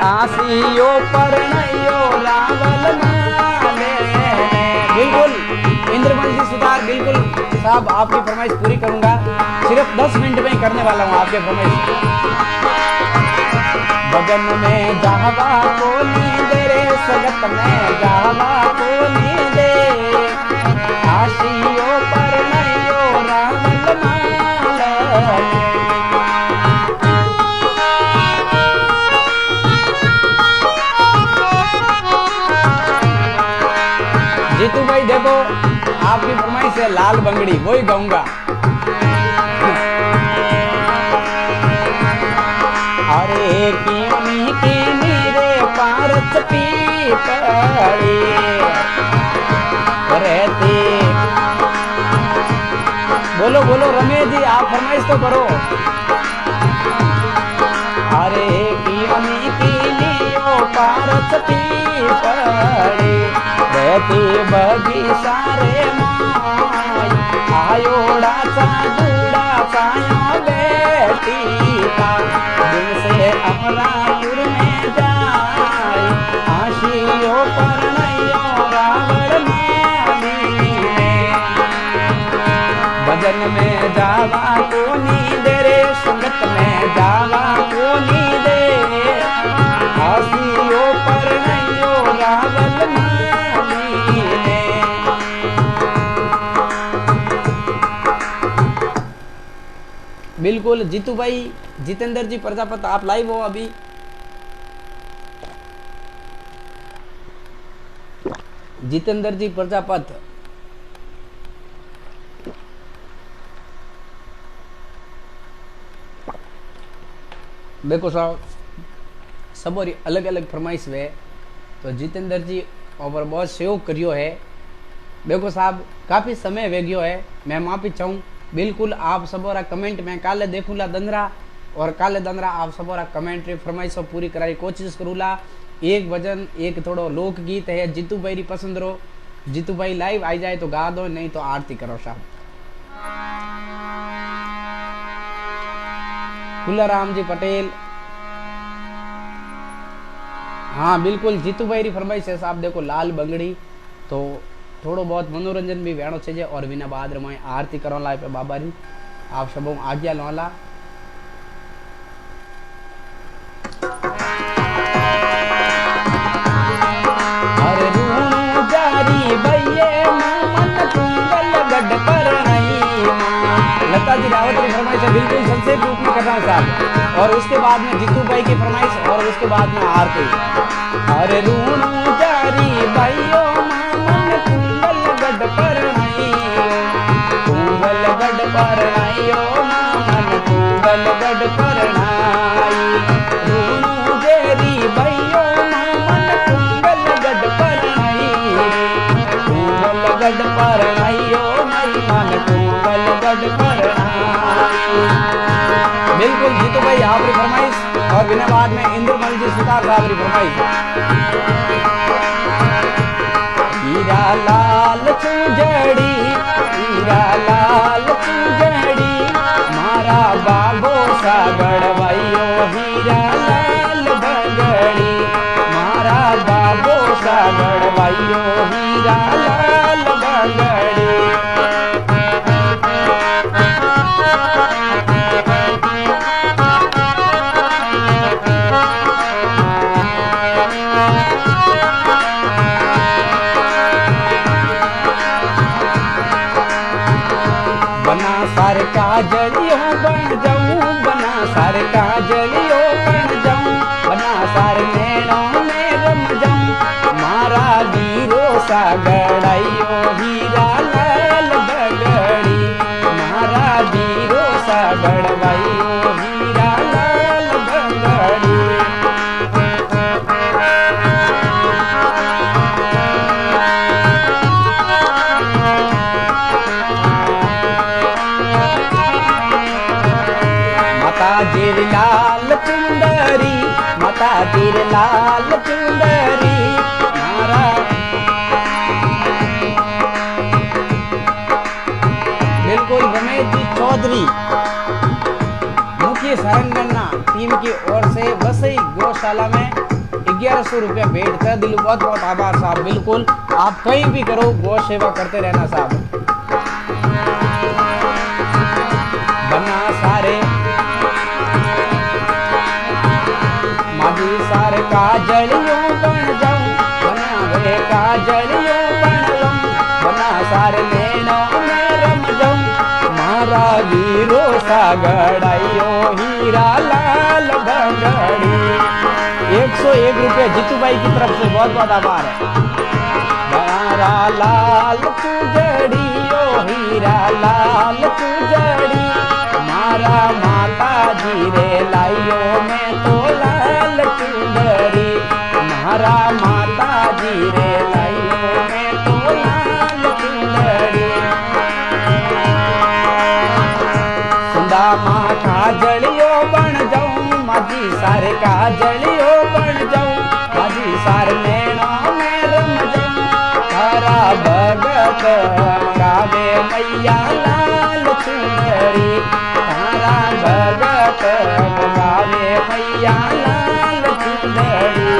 आसियो परनयो रावल माले। बिल्कुल इंद्रमल जी सुधार। बिल्कुल साहब, आपकी फरमाइश पूरी करूंगा, सिर्फ 10 मिनट में ही करने वाला हूँ आपके फरमाइश। भजन में जावा को नींद रे सगत में जावा को नींद आसियो परनयो रावल माले। जीतू भाई देखो, आपकी फरमाइश है लाल बंगड़ी, वही गाऊंगा। अरे की रे पारस पीपड़ी रहती। बोलो बोलो रमेश जी, आप फरमाइश तो करो। अरे की लियो पारस पीपड़ी रहती बगीचा रे माय आयोड़ा सा दूड़ा साया बेटी का दिन से अमरापुर में जाए आशियो परनयो रावण माली में। भजन में जावा को नींद रे संगत में जावा को नींद आशियो परनयो रावण माली में। बिल्कुल जीतू भाई, जितेंद्र जी प्रजापत, आप लाइव हो अभी। जितेंद्र जी प्रजापत, देखो साहब, सब और अलग अलग फरमाइश है तो जितेंद्र जी और बहुत सहयोग करियो है। देखो साहब, काफ़ी समय वे गयो है, मैं माफ़ी चाहूँ। बिल्कुल आप सबोरा कमेंट में काले देखूला दंदरा और काले दंदरा आप सबोरा कमेंट्री फरमाइशों पूरी कराई कोशिश करूला। एक भजन एक थोड़ो लोकगीत है, जीतू भाई री पसंद रो, जीतू भाई लाइव आई जाए तो गा दो, नहीं तो आरती करो साहब। फुलाराम जी पटेल, हाँ बिल्कुल जीतू भाई री फरमाइश है साहब। देखो लाल बंगड़ी तो थोड़ो बहुत मनोरंजन भी वेणो चाहिए और बिना बाद रमाए आरती करो ला पे बाबा री आप सबों आज्ञा लोला। अरे रूणु जारी भैये मन कुंगल गढ़ पर लता जी रावत की फरमाइश है, बिल्कुल संक्षेप रूप में कर रहा हूँ साहब, और उसके बाद में जीतू भाई की फरमाइश और उसके बाद में आरती। अरे रूणु जारी भैयो मन कुंगल गढ़ पर कुंगल गढ़ पर मन कुंगल गढ़ पर रूणु जेरी भैयो मन कुंगल गढ़ पर कुंगल गढ़ पर मन कुंगल गढ़ पर। बिल्कुल जीतू भाई आपकी फरमाइश और बिना बाद में इंद्रमल जी सुतार साहब की फरमाइश। हीरा लाल चुंजड़ी हीरा लाल चुंजड़ी मारा बाबो सा गढ़वाइयो हीरा लाल बगड़वाइयो हीरा लाल बगड़ी। बना सार काजलियो बन जाऊं, बना सार काजलियो बन जाऊं, बना सार नैनों में रम जाऊं, मारा वीरो सा गड़ाइयो हीरा लाल बगड़ी, मारा वीरो सा गड़वाइयो हीरा लाल बगड़ी। माता जीर लाल चुंदरी, माता जीर लाल चुंदरी, मारा बिल्कुल रमेश जी चौधरी मुख्य सरंगना टीम की ओर से वसई गौशाला में 1100 रुपया भेंट कर दिल बहुत बहुत आभार साहब। बिल्कुल आप कहीं भी करो गौ सेवा करते रहना साहब। बना सारे माजी सारे काजलियों बन जाऊं, बना वे काजलियों बन जाऊं, बना सारे नैनों में रम जाऊं, मारा वीरो सा गड़ाइयो हीरा लाल बगड़ी। 101 रुपये जीतू भाई की तरफ से बहुत बहुत आभार है। मारा लाल चुजड़ियो हीरा लाल चुजड़ी, मारा माता जी रे लाइयो में तो लाल चुंदरी, मारा माता जी रे लाइयो में तो लाल चुंदरी। सुंदा माँ काजलियो बन जाऊं, माजी सारे काजलियो बन जाऊं, माजी सारे नैनों में रम जाऊं, हरा भगत गावे मैया लाल चुंदरी, हरा भगत गावे मैया लाल चुंदरी।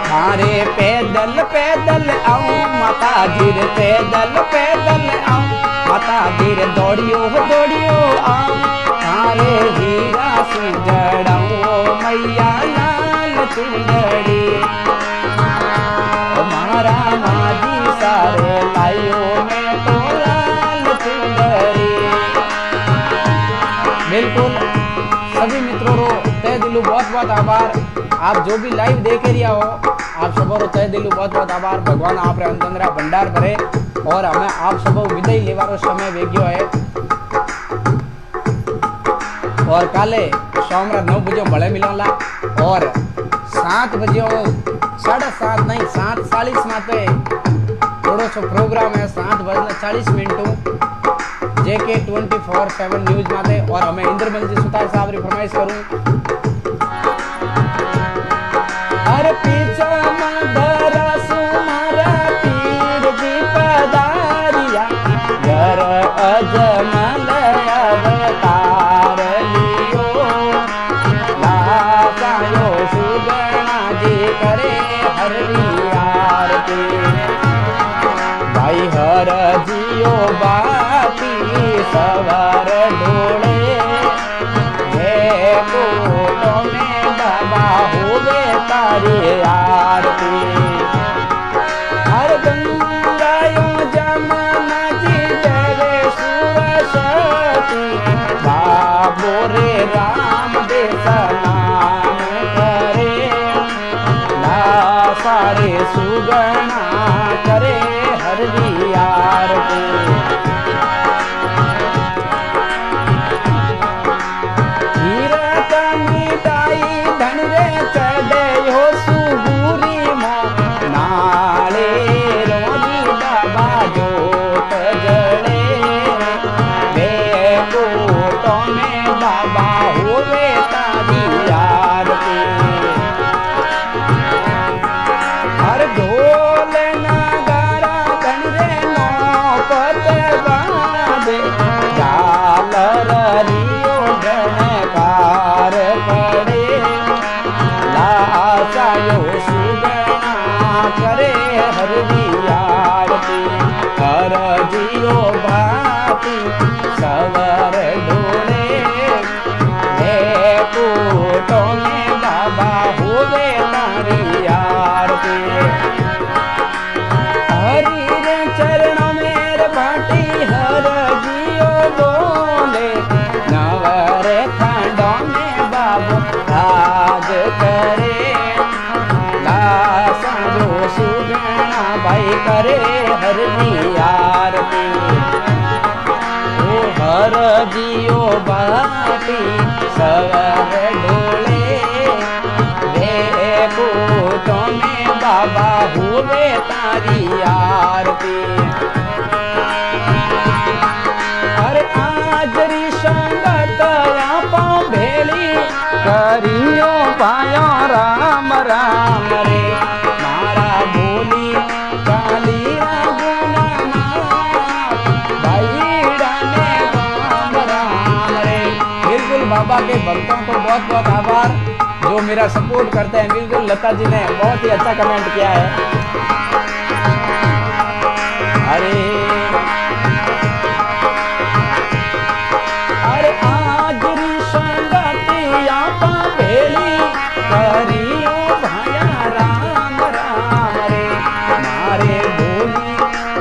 थारे पैदल पैदल आऊं, माता धीरे पैदल पैदल आऊं, माता धीरे दौड़ियो दौड़ियो आऊं, थारे हीरा से जड़ाऊं मैया लाल चुंदड़ी, मारा माजी सारे लाइयो में तो लाल चुंदड़ी। बिल्कुल सभी मित्रों रो तय दिलू बहुत बहुत आभार। आप जो भी लाइव देख रिया हो आप सब तय दिलू बहुत बहुत आभार। भगवान आप अंतंद्रा भंडार करे और हमें आप सब विदाई लेवारो समय वेग्यो है और काले शाम 9 बजे भले मिलोला और 7 बजे 7:30 नहीं 7:40 माते थोड़ो सो प्रोग्राम है 7:40 जेके 24/7 न्यूज माते और हमें इंद्रमल जी सुतार साहब री फरमाइश करूं। अरे पीछा मदरा सुमारा पीर जी पदारिया घर अजमल अवतार लियो, लासायो सुगना जी करे हरि आरती, भाई हर जियो बाती सवार ढोले, कोटो में बाबा होवे तारी आरती, हर गंगायो जमुना जी देवे सुरसती, बाबो रे राम दे सनाम करे, ला सारे सुगना करे हरि आरती। धन रे चढ़े हो सुगुरी मो नाले रोजी बाबा जोत जड़े, वे कोटो में बाबा होवे तारी आरती, हर ढोल नगारा धन रे करे हर जी आरती ओ हर जियो बाती सवर डोले वे पूतों में बाबा हुए तारी आरती अरे आज री संगत आपा भेली करियो पायो राम राम रे मारा बोली कालिया गुना भाई डाने राम राम रे। बिल्कुल बाबा के भक्तों को बहुत बहुत आभार जो मेरा सपोर्ट करते हैं। बिल्कुल लता जी ने बहुत ही अच्छा कमेंट किया है। अरे अरे आज री संगति आपा भेली करियो भाया राम राम रे मारे बोली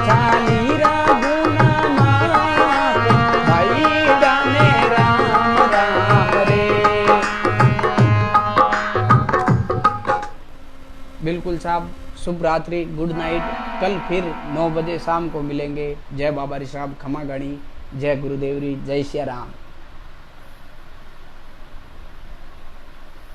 चाली रा गुना मात भाई डाने राम राम रे। बिल्कुल साहब, शुभ रात्रि, गुड नाइट। कल फिर 9 बजे शाम को मिलेंगे। जय बाबा री साहब, खमा गणी, जय गुरुदेवरी, जय सिया राम।